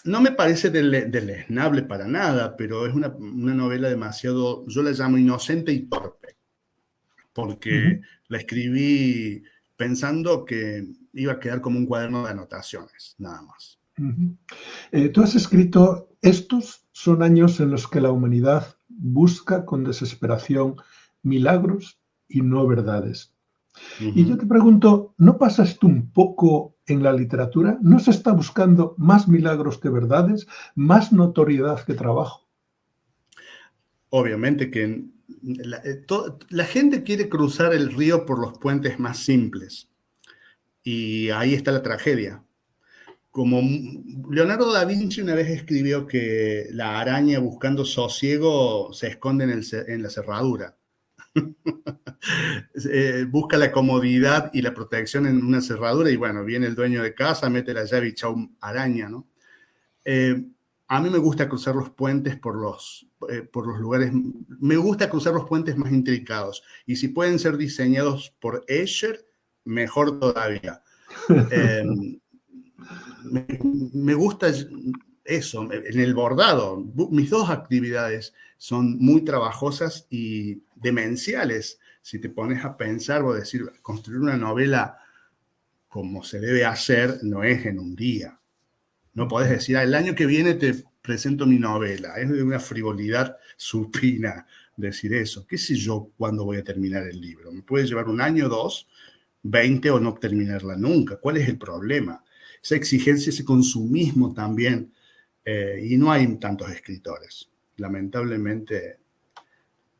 no me parece deleznable para nada, pero es una novela demasiado, yo la llamo inocente y torpe, porque la escribí pensando que iba a quedar como un cuaderno de anotaciones, nada más. Tú has escrito, estos son años en los que la humanidad busca con desesperación milagros y no verdades. Y yo te pregunto, ¿no pasa esto un poco en la literatura? ¿No se está buscando más milagros que verdades, más notoriedad que trabajo? Obviamente que la gente quiere cruzar el río por los puentes más simples. Y ahí está la tragedia. Como Leonardo da Vinci una vez escribió que la araña buscando sosiego se esconde en la cerradura. Busca la comodidad y la protección en una cerradura y bueno, viene el dueño de casa, mete la llave y chau araña, ¿no? A mí me gusta cruzar los puentes por los lugares, me gusta cruzar los puentes más intrincados y si pueden ser diseñados por Escher, mejor todavía. Me gusta eso, en el bordado. Mis dos actividades son muy trabajosas y demenciales. Si te pones a pensar o decir, construir una novela como se debe hacer no es en un día. No podés decir, el año que viene te presento mi novela. Es de una frivolidad supina decir eso. ¿Qué sé yo cuándo voy a terminar el libro? Me puede llevar un año, 2, 20 o no terminarla nunca. ¿Cuál es el problema? Esa exigencia, ese consumismo también. Y no hay tantos escritores. Lamentablemente,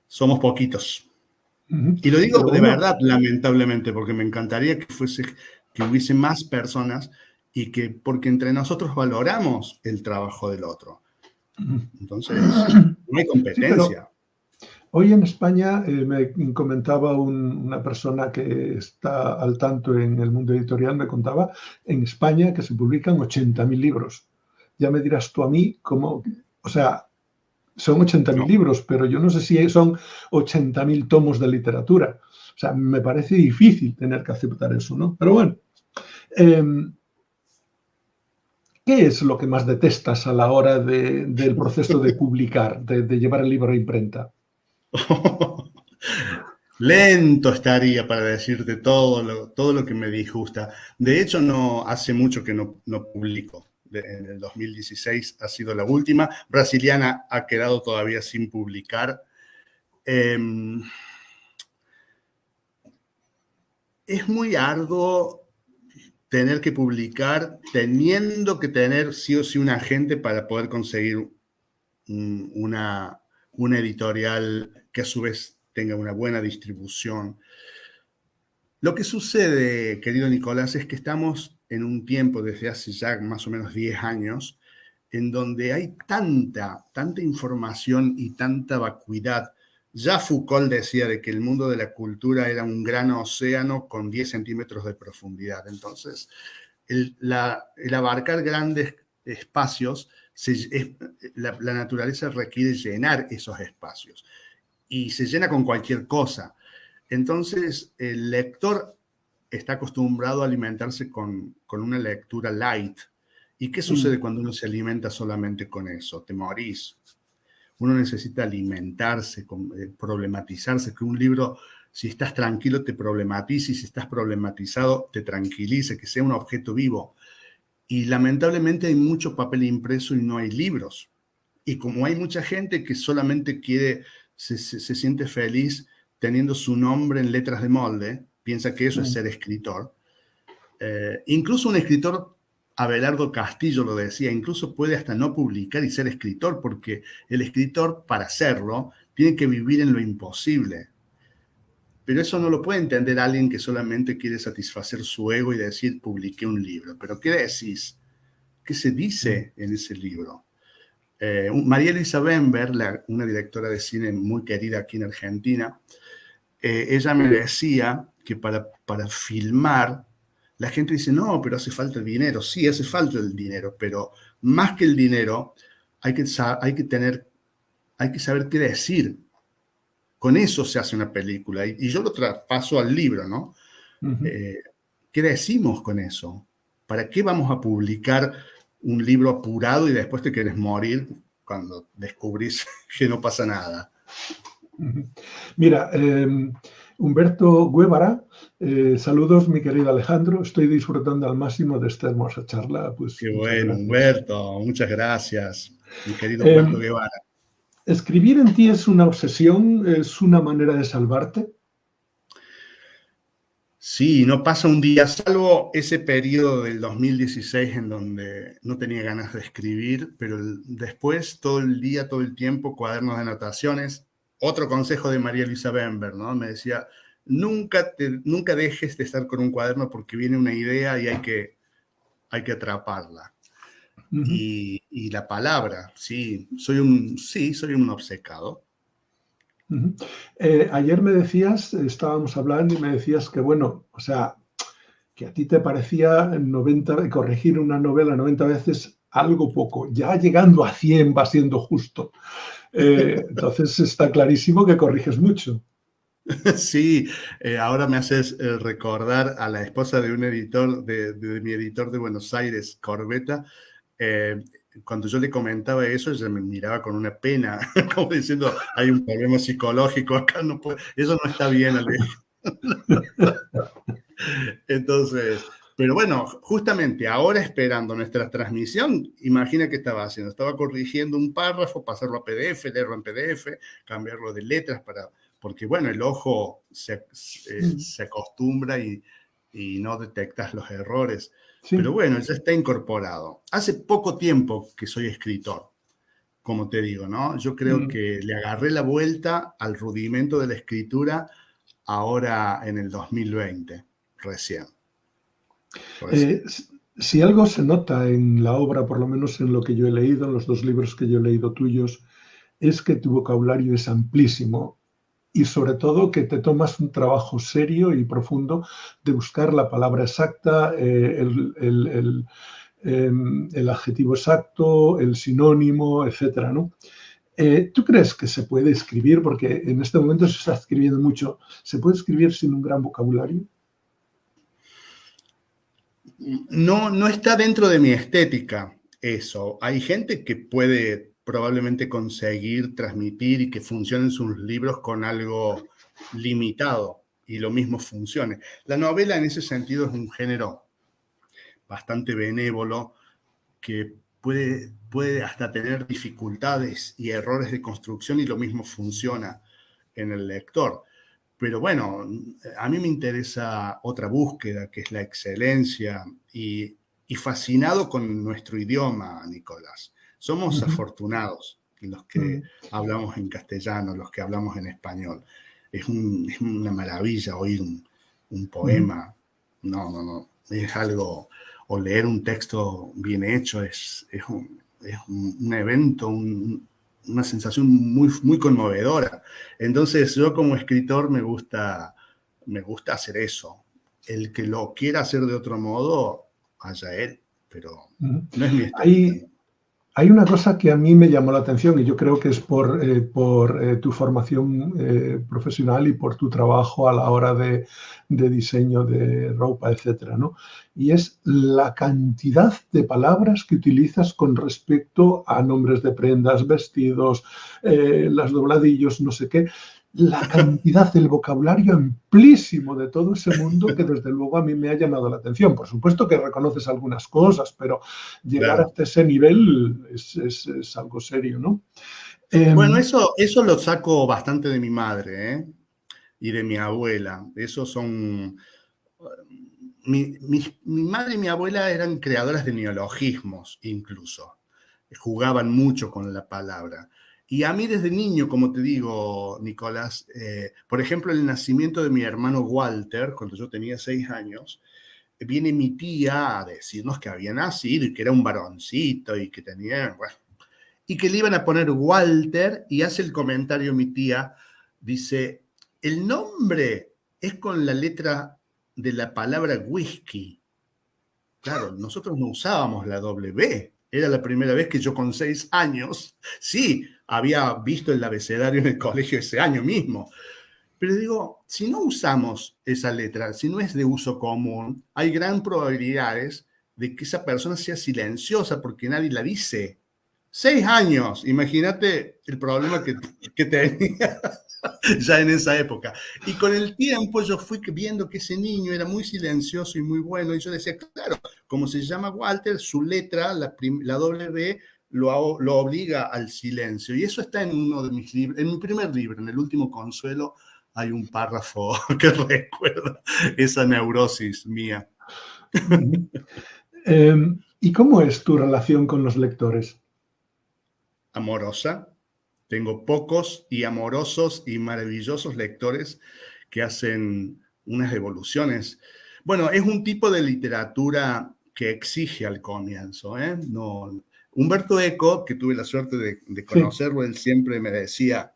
somos poquitos. Y lo digo de verdad, lamentablemente, porque me encantaría que hubiese más personas y porque entre nosotros valoramos el trabajo del otro. Entonces, no hay competencia. Sí, hoy en España me comentaba una persona que está al tanto en el mundo editorial, me contaba en España que se publican 80.000 libros. Ya me dirás tú a mí cómo, o sea, son 80.000 libros, pero yo no sé si son 80.000 tomos de literatura. O sea, me parece difícil tener que aceptar eso, ¿no? Pero bueno, ¿qué es lo que más detestas a la hora del proceso de publicar, de llevar el libro a imprenta? Lento estaría para decirte todo lo que me disgusta. De hecho, hace mucho que no publico. En el 2016 ha sido la última. Brasiliana ha quedado todavía sin publicar. Es muy arduo tener que publicar, teniendo que tener sí o sí un agente para poder conseguir una editorial que a su vez tenga una buena distribución. Lo que sucede, querido Nicolás, es que estamos en un tiempo, desde hace ya más o menos 10 años, en donde hay tanta información y tanta vacuidad. Ya Foucault decía de que el mundo de la cultura era un gran océano con 10 centímetros de profundidad. Entonces, el abarcar grandes espacios, la naturaleza requiere llenar esos espacios. Y se llena con cualquier cosa. Entonces, el lector está acostumbrado a alimentarse con una lectura light. ¿Y qué sucede cuando uno se alimenta solamente con eso? Te morís. Uno necesita alimentarse, problematizarse, que un libro, si estás tranquilo, te problematice, y si estás problematizado, te tranquilice, que sea un objeto vivo. Y lamentablemente hay mucho papel impreso y no hay libros. Y como hay mucha gente que solamente se siente feliz teniendo su nombre en letras de molde, piensa que eso es ser escritor. Incluso un escritor, Abelardo Castillo lo decía, incluso puede hasta no publicar y ser escritor, porque el escritor, para hacerlo, tiene que vivir en lo imposible. Pero eso no lo puede entender alguien que solamente quiere satisfacer su ego y decir, publiqué un libro. ¿Pero qué decís? ¿Qué se dice en ese libro? María Luisa Bember, una directora de cine muy querida aquí en Argentina, ella me decía que para filmar, la gente dice, no, pero hace falta el dinero. Sí, hace falta el dinero, pero más que el dinero, hay que saber qué decir. Con eso se hace una película. Y yo lo traspaso al libro, ¿no? ¿Qué decimos con eso? ¿Para qué vamos a publicar un libro apurado y después te quieres morir cuando descubrís que no pasa nada? Mira, Humberto Guevara, saludos, mi querido Alejandro. Estoy disfrutando al máximo de esta hermosa charla. Pues, qué bueno, gracias. Humberto, muchas gracias, mi querido Humberto Guevara. ¿Escribir en ti es una obsesión? ¿Es una manera de salvarte? Sí, no pasa un día, salvo ese periodo del 2016 en donde no tenía ganas de escribir, pero después todo el día, todo el tiempo, cuadernos de anotaciones. otro consejo de María Luisa Bember, ¿no? Me decía, nunca dejes de estar con un cuaderno porque viene una idea y hay que atraparla. Ujú. Y la palabra, sí, soy un obcecado. Ujú. Ayer me decías, estábamos hablando y me decías que, bueno, o sea, que a ti te parecía corregir una novela 90 veces algo poco. Ya llegando a 100 va siendo justo. Entonces está clarísimo que corriges mucho. Sí, ahora me haces recordar a la esposa de un editor, de mi editor de Buenos Aires, Corbeta. eh, Cuando yo le comentaba eso, ella me miraba con una pena, como diciendo, hay un problema psicológico acá, eso no está bien, Ale. Entonces, pero bueno, justamente ahora esperando nuestra transmisión, imagina qué estaba haciendo. Estaba corrigiendo un párrafo, pasarlo a PDF, leerlo en PDF, cambiarlo de letras porque bueno, el ojo se acostumbra y no detectas los errores. Pero Sí. bueno, ya está incorporado. Hace poco tiempo que soy escritor, como te digo, ¿no? Yo creo Mm. que le agarré la vuelta al rudimento de la escritura ahora en el 2020, recién. Eh, si algo se nota en la obra, por lo menos en lo que yo he leído, en los dos libros que yo he leído tuyos, es que tu vocabulario es amplísimo y sobre todo que te tomas un trabajo serio y profundo de buscar la palabra exacta, el adjetivo exacto, el sinónimo, etcétera, ¿no? ¿Tú crees que se puede escribir, porque en este momento se está escribiendo mucho, se puede escribir sin un gran vocabulario? No está dentro de mi estética eso. Hay gente que puede probablemente conseguir transmitir y que funcionen sus libros con algo limitado y lo mismo funcione. La novela en ese sentido es un género bastante benévolo que puede hasta tener dificultades y errores de construcción y lo mismo funciona en el lector. Pero bueno, a mí me interesa otra búsqueda, que es la excelencia y fascinado con nuestro idioma, Nicolás. Somos Ujú. afortunados los que Mm. hablamos en castellano, los que hablamos en español. Es una maravilla oír un Ujú. poema. No. Es algo, o leer un texto bien hecho, es un evento, una sensación muy conmovedora. Entonces, yo como escritor me gusta hacer eso. El que lo quiera hacer de otro modo, allá él, pero Ujú. no es mi estética. Hay, Hay una cosa que a mí me llamó la atención y yo creo que es por tu formación profesional y por tu trabajo a la hora de diseño de ropa, etcétera, ¿no? Y es la cantidad de palabras que utilizas con respecto a nombres de prendas, vestidos, las dobladillos, no sé qué. La cantidad del vocabulario amplísimo de todo ese mundo que desde luego a mí me ha llamado la atención. Por supuesto que reconoces algunas cosas, pero llegar Claro. hasta ese nivel es algo serio, ¿no? Bueno, Em, eso lo saco bastante de mi madre, ¿eh? Y de mi abuela. Esos son... Mi madre y mi abuela eran creadoras de neologismos, incluso. Jugaban mucho con la palabra. Y a mí desde niño, como te digo, Nicolás, por ejemplo, el nacimiento de mi hermano Walter, cuando yo tenía 6 años, viene mi tía a decirnos que había nacido y que era un varoncito y que tenía, bueno, y que le iban a poner Walter y hace el comentario mi tía, dice, el nombre es con la letra de la palabra whisky. Claro, nosotros no usábamos la W. Era la primera vez que yo con 6 años, sí, había visto el abecedario en el colegio ese año mismo. Pero digo, si no usamos esa letra, si no es de uso común, hay gran probabilidades de que esa persona sea silenciosa porque nadie la dice. 6 años, imagínate el problema que tenía ya en esa época. Y con el tiempo yo fui viendo que ese niño era muy silencioso y muy bueno, y yo decía, claro, como se llama Walter, su letra, la W, lo obliga al silencio. Y eso está en uno de mis libros, en mi primer libro, en el último Consuelo, hay un párrafo que recuerda esa neurosis mía. ¿Y cómo es tu relación con los lectores? Amorosa, Tengo pocos y amorosos y maravillosos lectores que hacen unas devoluciones. Bueno, es un tipo de literatura que exige al comienzo, ¿eh? No, Humberto Eco, que tuve la suerte de Sí. conocerlo, él siempre me decía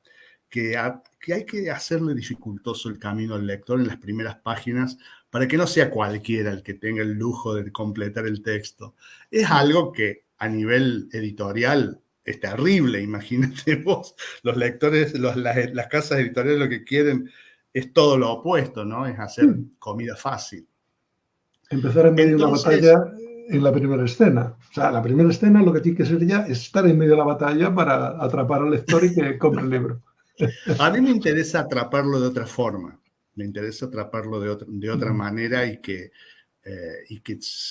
que hay que hacerle dificultoso el camino al lector en las primeras páginas para que no sea cualquiera el que tenga el lujo de completar el texto. Es algo que a nivel editorial es terrible, imagínate vos, los lectores, las casas editoriales lo que quieren es todo lo opuesto, ¿no? Es hacer comida fácil. Empezar en medio de una Entonces, batalla en la primera escena. O sea, la primera escena lo que tiene que ser ya es estar en medio de la batalla para atrapar al lector y que compre el libro. a mí me interesa atraparlo de otra forma. Me interesa atraparlo de otra manera y que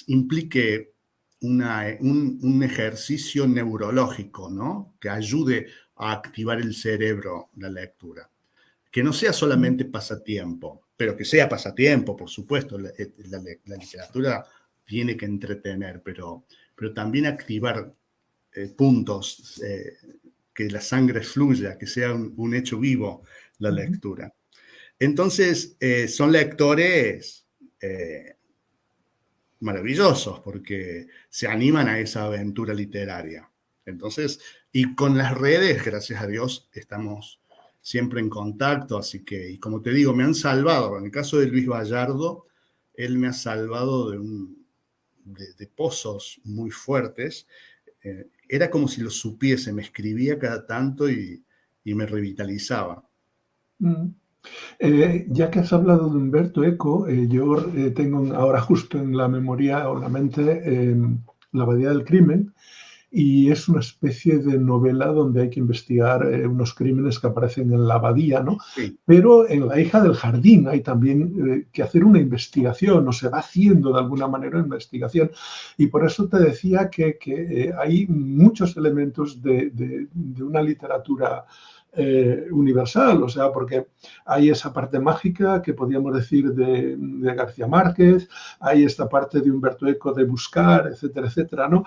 implique un ejercicio neurológico, ¿no? Que ayude a activar el cerebro, la lectura. Que no sea solamente pasatiempo, pero que sea pasatiempo, por supuesto. La literatura tiene que entretener, pero también activar puntos, que la sangre fluya, que sea un hecho vivo la lectura. Entonces, son lectores maravillosos porque se animan a esa aventura literaria. Entonces, y con las redes, gracias a Dios, estamos siempre en contacto, así que, y como te digo, me han salvado. En el caso de Luis Vallardo, él me ha salvado de pozos muy fuertes. Era como si lo supiese, me escribía cada tanto y me revitalizaba. Ya que has hablado de Humberto Eco, yo tengo ahora justo en la memoria o la mente La Abadía del Crimen, y es una especie de novela donde hay que investigar unos crímenes que aparecen en la abadía, ¿no? Sí. Pero en La hija del jardín hay también que hacer una investigación, o se va haciendo de alguna manera una investigación. Y por eso te decía que hay muchos elementos de una literatura universal, o sea, porque hay esa parte mágica que podríamos decir de García Márquez, hay esta parte de Humberto Eco de buscar, etcétera, etcétera, ¿no?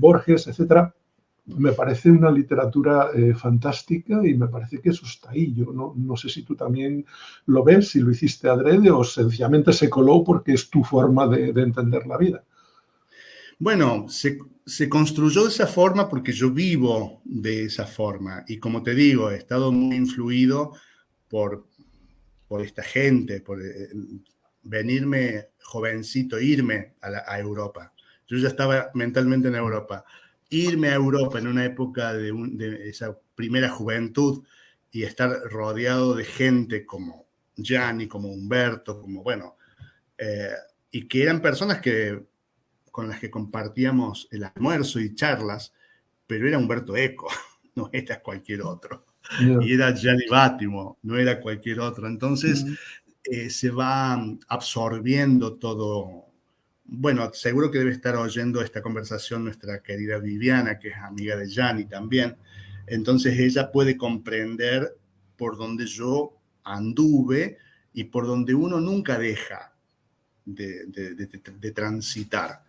Borges, etcétera. Me parece una literatura fantástica y me parece que eso está ahí. Yo no sé si tú también lo ves, si lo hiciste adrede o sencillamente se coló porque es tu forma de entender la vida. Bueno, se construyó de esa forma porque yo vivo de esa forma y como te digo, he estado muy influido por esta gente, por venirme jovencito, irme a Europa. Yo ya estaba mentalmente en Europa. Irme a Europa en una época de esa primera juventud y estar rodeado de gente como Gianni, como Humberto, como bueno, y que eran personas con las que compartíamos el almuerzo y charlas, pero era Humberto Eco, no era cualquier otro. Yeah. Y era Gianni Vattimo, no era cualquier otro. Entonces se va absorbiendo todo. Bueno, seguro que debe estar oyendo esta conversación nuestra querida Viviana, que es amiga de Gianni también. Entonces ella puede comprender por donde yo anduve y por donde uno nunca deja de transitar.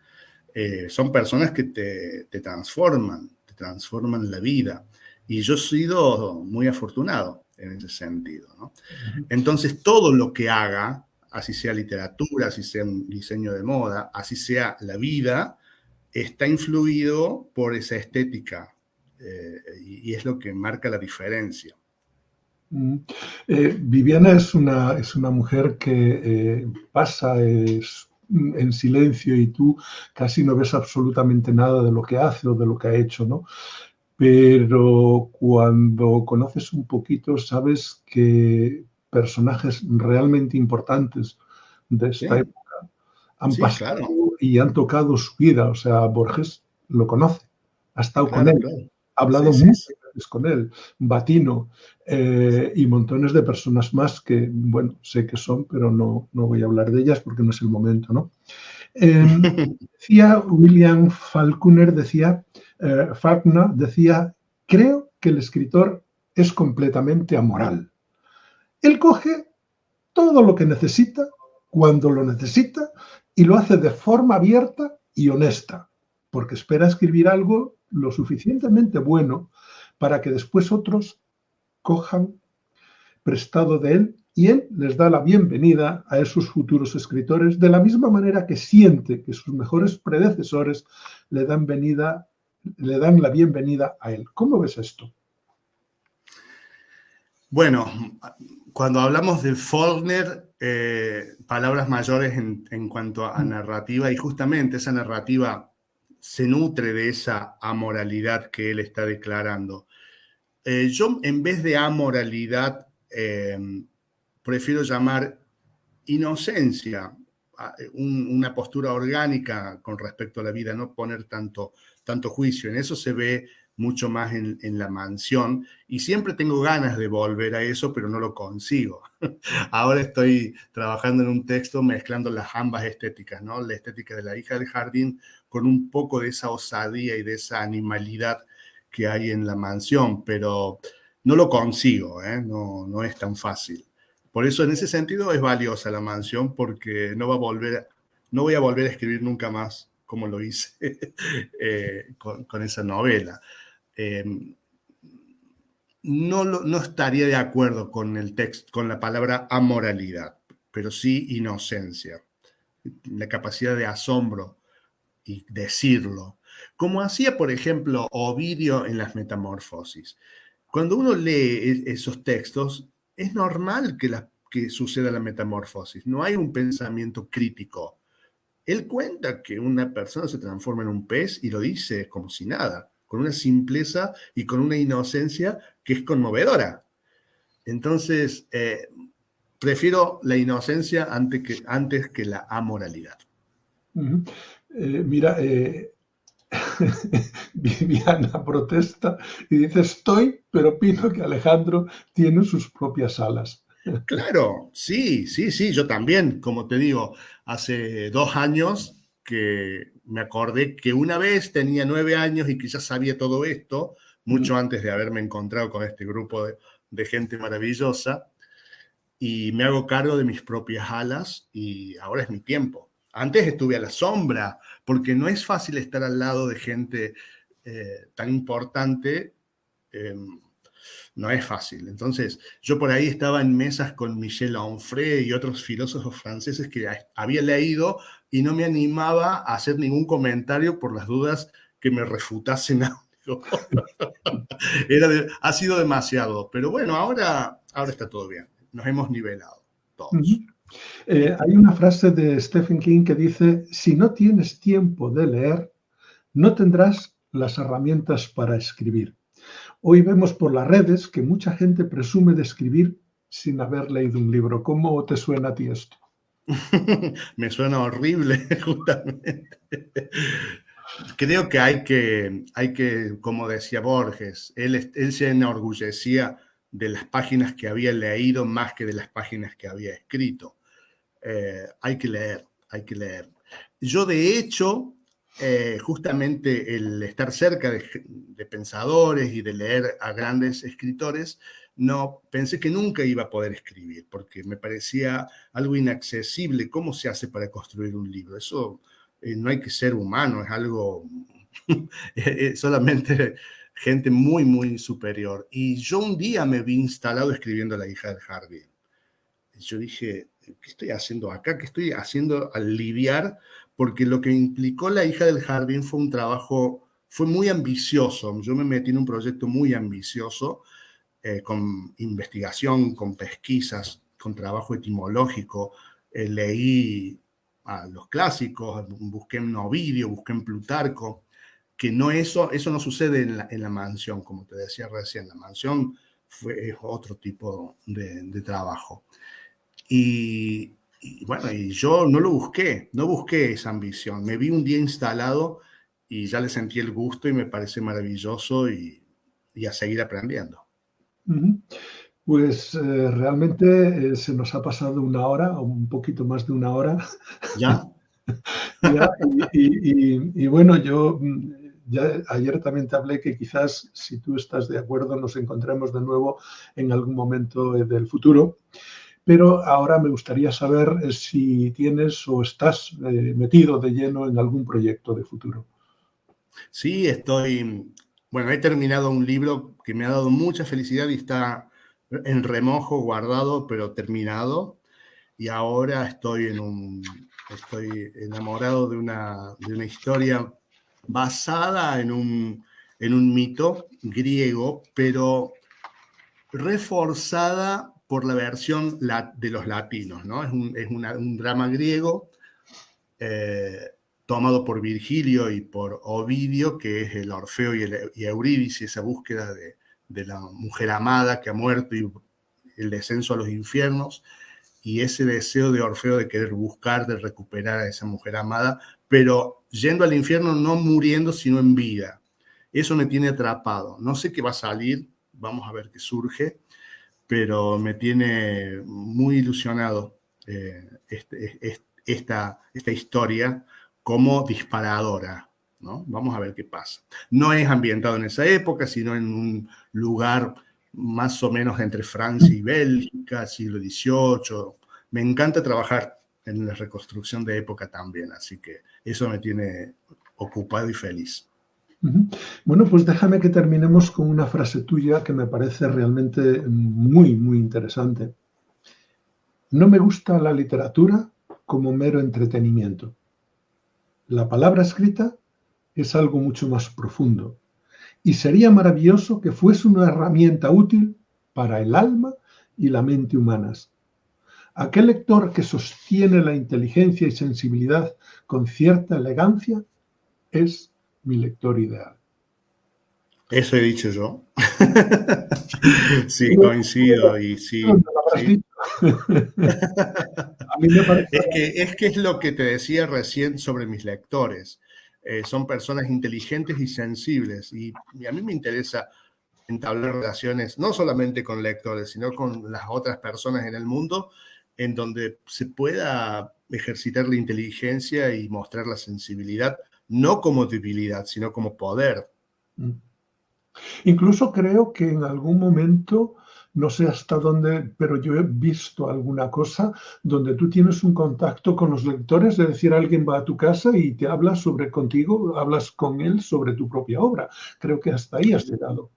Son personas que te transforman la vida. Y yo he sido muy afortunado en ese sentido, ¿no? Entonces, todo lo que haga, así sea literatura, así sea un diseño de moda, así sea la vida, está influido por esa estética y es lo que marca la diferencia. Viviana es una mujer que pasa en silencio y tú casi no ves absolutamente nada de lo que hace o de lo que ha hecho, ¿no? Pero cuando conoces un poquito sabes que personajes realmente importantes de esta Sí, época han sí, pasado claro, y han tocado su vida. O sea, Borges lo conoce, ha estado con claro, él, claro. ha hablado Sí, sí, muchas sí. veces con él, Batino y montones de personas más que, bueno, sé que son, pero no voy a hablar de ellas porque no es el momento, ¿no? Decía William Faulkner, Faulkner decía, creo que el escritor es completamente amoral. Él coge todo lo que necesita, cuando lo necesita, y lo hace de forma abierta y honesta, porque espera escribir algo lo suficientemente bueno para que después otros cojan prestado de él y él les da la bienvenida a esos futuros escritores de la misma manera que siente que sus mejores predecesores le dan la bienvenida a él. ¿Cómo ves esto? Bueno, cuando hablamos de Faulkner, palabras mayores en cuanto a narrativa, y justamente esa narrativa se nutre de esa amoralidad que él está declarando. Yo, en vez de amoralidad, prefiero llamar inocencia, una postura orgánica con respecto a la vida, no poner tanto juicio. En eso se ve mucho más en La Mansión, y siempre tengo ganas de volver a eso, pero no lo consigo. Ahora estoy trabajando en un texto mezclando las ambas estéticas, ¿no? La estética de La hija del jardín con un poco de esa osadía y de esa animalidad que hay en La Mansión, pero no lo consigo, ¿eh? No es tan fácil. Por eso, en ese sentido, es valiosa La Mansión, porque no voy a volver a escribir nunca más como lo hice con esa novela. No estaría de acuerdo con el texto, con la palabra amoralidad, pero sí inocencia, la capacidad de asombro y decirlo, como hacía, por ejemplo, Ovidio en las Metamorfosis. Cuando uno lee esos textos, es normal que suceda la metamorfosis, no hay un pensamiento crítico. Él cuenta que una persona se transforma en un pez y lo dice como si nada, con una simpleza y con una inocencia que es conmovedora. Entonces, prefiero la inocencia antes que la amoralidad. Mira, Viviana protesta y dice: estoy, pero opino que Alejandro tiene sus propias alas. Claro, sí, yo también, como te digo, hace 2 años que me acordé que una vez tenía 9 años y que ya sabía todo esto, mucho antes de haberme encontrado con este grupo de gente maravillosa, y me hago cargo de mis propias alas y ahora es mi tiempo. Antes estuve a la sombra, porque no es fácil estar al lado de gente tan importante. No es fácil. Entonces, yo por ahí estaba en mesas con Michel Onfray y otros filósofos franceses que había leído y no me animaba a hacer ningún comentario por las dudas que me refutasen algo. Ha sido demasiado. Pero bueno, ahora está todo bien. Nos hemos nivelado todos. Hay una frase de Stephen King que dice: si no tienes tiempo de leer, no tendrás las herramientas para escribir. Hoy vemos por las redes que mucha gente presume de escribir sin haber leído un libro. ¿Cómo te suena a ti esto? Me suena horrible, justamente. Creo que hay que, como decía Borges, él se enorgullecía de las páginas que había leído más que de las páginas que había escrito. Hay que leer. Yo, de hecho, justamente el estar cerca de pensadores y de leer a grandes escritores, no pensé que nunca iba a poder escribir, porque me parecía algo inaccesible. ¿Cómo se hace para construir un libro? Eso no hay que ser humano, es algo solamente gente muy, muy superior. Y yo un día me vi instalado escribiendo La hija del jardín. Yo dije: ¿qué estoy haciendo acá? ¿Qué estoy haciendo al lidiar? Porque lo que implicó La hija del jardín fue un trabajo, fue muy ambicioso. Yo me metí en un proyecto muy ambicioso, con investigación, con pesquisas, con trabajo etimológico. Leí a los clásicos, busqué en Ovidio, busqué en Plutarco, que eso no sucede en la Mansión, como te decía recién. La Mansión es otro tipo de trabajo. Y bueno, y yo no busqué esa ambición. Me vi un día instalado y ya le sentí el gusto y me parece maravilloso, y a seguir aprendiendo. Pues realmente se nos ha pasado 1 hora, o un poquito más de 1 hora. ¿Ya? Ya, y bueno, yo ya ayer también te hablé que quizás, si tú estás de acuerdo, nos encontremos de nuevo en algún momento del futuro. Pero ahora me gustaría saber si tienes o estás metido de lleno en algún proyecto de futuro. Sí, estoy Bueno, he terminado un libro que me ha dado mucha felicidad y está en remojo, guardado, pero terminado. Y ahora estoy enamorado de una historia basada en un mito griego, pero reforzada por la versión de los latinos, ¿no? Un drama griego eh, tomado por Virgilio y por Ovidio, que es el Orfeo y Eurídice, esa búsqueda de la mujer amada que ha muerto y el descenso a los infiernos, y ese deseo de Orfeo de querer buscar, de recuperar a esa mujer amada, pero yendo al infierno, no muriendo, sino en vida. Eso me tiene atrapado. No sé qué va a salir, vamos a ver qué surge, pero me tiene muy ilusionado esta historia como disparadora, ¿no? Vamos a ver qué pasa. No es ambientado en esa época, sino en un lugar más o menos entre Francia y Bélgica, siglo XVIII. Me encanta trabajar en la reconstrucción de época también, así que eso me tiene ocupado y feliz. Bueno, pues déjame que terminemos con una frase tuya que me parece realmente muy, muy interesante. No me gusta la literatura como mero entretenimiento. La palabra escrita es algo mucho más profundo y sería maravilloso que fuese una herramienta útil para el alma y la mente humanas. Aquel lector que sostiene la inteligencia y sensibilidad con cierta elegancia es mi lector ideal. Eso he dicho yo. Sí, coincido y sí. Sí. A mí me parece... Es que es lo que te decía recién sobre mis lectores. Son personas inteligentes y sensibles y a mí me interesa entablar relaciones no solamente con lectores, sino con las otras personas en el mundo en donde se pueda ejercitar la inteligencia y mostrar la sensibilidad, no como debilidad, sino como poder. Incluso creo que en algún momento, no sé hasta dónde, pero yo he visto alguna cosa donde tú tienes un contacto con los lectores, es decir, alguien va a tu casa y te habla sobre contigo, hablas con él sobre tu propia obra. Creo que hasta ahí has llegado.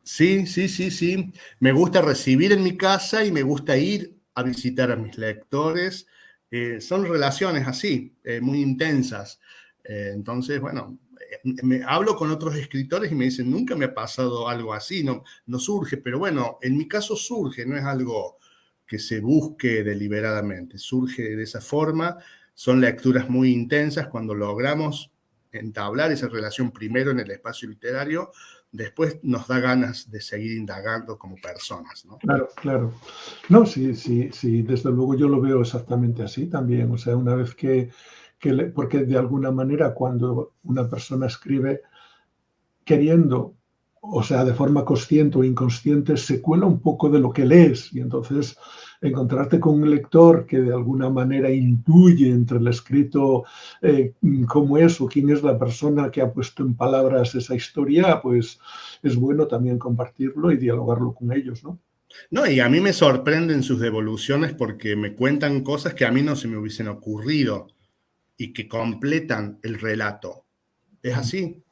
Sí, sí, sí, sí. Me gusta recibir en mi casa y me gusta ir a visitar a mis lectores. Son relaciones así, muy intensas. Entonces, bueno, me hablo con otros escritores y me dicen, nunca me ha pasado algo así, no, no surge, pero bueno, en mi caso surge, no es algo que se busque deliberadamente, surge de esa forma. Son lecturas muy intensas cuando logramos entablar esa relación primero en el espacio literario, después nos da ganas de seguir indagando como personas, ¿no? Claro, claro. No, sí, sí, sí, desde luego yo lo veo exactamente así también. O sea, una vez porque de alguna manera cuando una persona escribe queriendo, o sea, de forma consciente o inconsciente, se cuela un poco de lo que lees y entonces encontrarte con un lector que de alguna manera intuye entre el escrito cómo es o quién es la persona que ha puesto en palabras esa historia, pues es bueno también compartirlo y dialogarlo con ellos, ¿no? No, y a mí me sorprenden sus devoluciones porque me cuentan cosas que a mí no se me hubiesen ocurrido y que completan el relato. ¿Es así?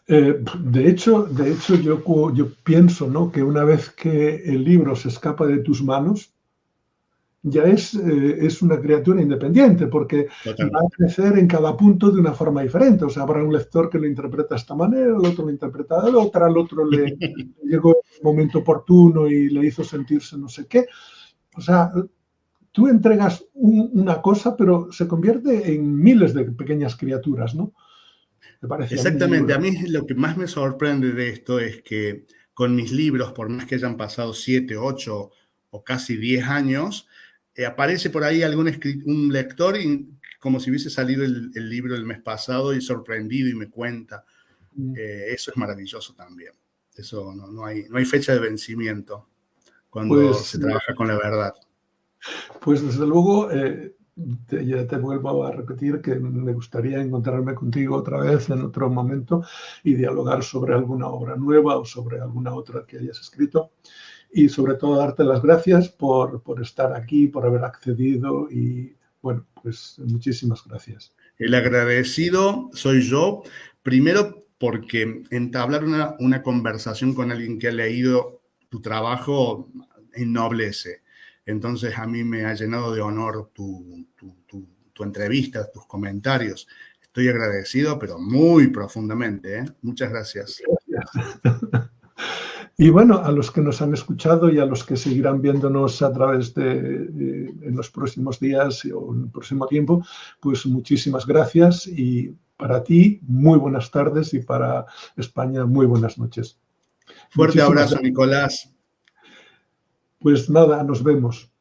De hecho yo pienso, ¿no?, que una vez que el libro se escapa de tus manos, ya es una criatura independiente, porque va a Totalmente. crecer en cada punto de una forma diferente. O sea, habrá un lector que lo interpreta de esta manera, el otro lo interpreta de otra, al otro le llegó el momento oportuno y le hizo sentirse no sé qué. O sea, tú entregas una cosa, pero se convierte en miles de pequeñas criaturas, ¿no? Me parece a mí un Exactamente. A libro. mí lo que más me sorprende de esto es que con mis libros, por más que hayan pasado 7, 8 o casi 10 años, aparece por ahí un lector y, como si hubiese salido el libro el mes pasado y sorprendido y me cuenta. Eso es maravilloso también. Eso no hay fecha de vencimiento cuando Pues se trabaja con la verdad. Pues desde luego, ya te vuelvo a repetir que me gustaría encontrarme contigo otra vez en otro momento y dialogar sobre alguna obra nueva o sobre alguna otra que hayas escrito. Y sobre todo darte las gracias por estar aquí, por haber accedido y bueno, pues muchísimas gracias. El agradecido soy yo Primero, porque entablar una conversación con alguien que ha leído tu trabajo ennoblece. Entonces, a mí me ha llenado de honor tu entrevista, tus comentarios. Estoy agradecido, pero muy profundamente, ¿eh? Muchas gracias. Gracias. Y bueno, a los que nos han escuchado y a los que seguirán viéndonos a través en los próximos días o en el próximo tiempo, pues muchísimas gracias y para ti, muy buenas tardes y para España, muy buenas noches. Fuerte Muchísimas abrazo, gracias. Nicolás. Pues nada, nos vemos.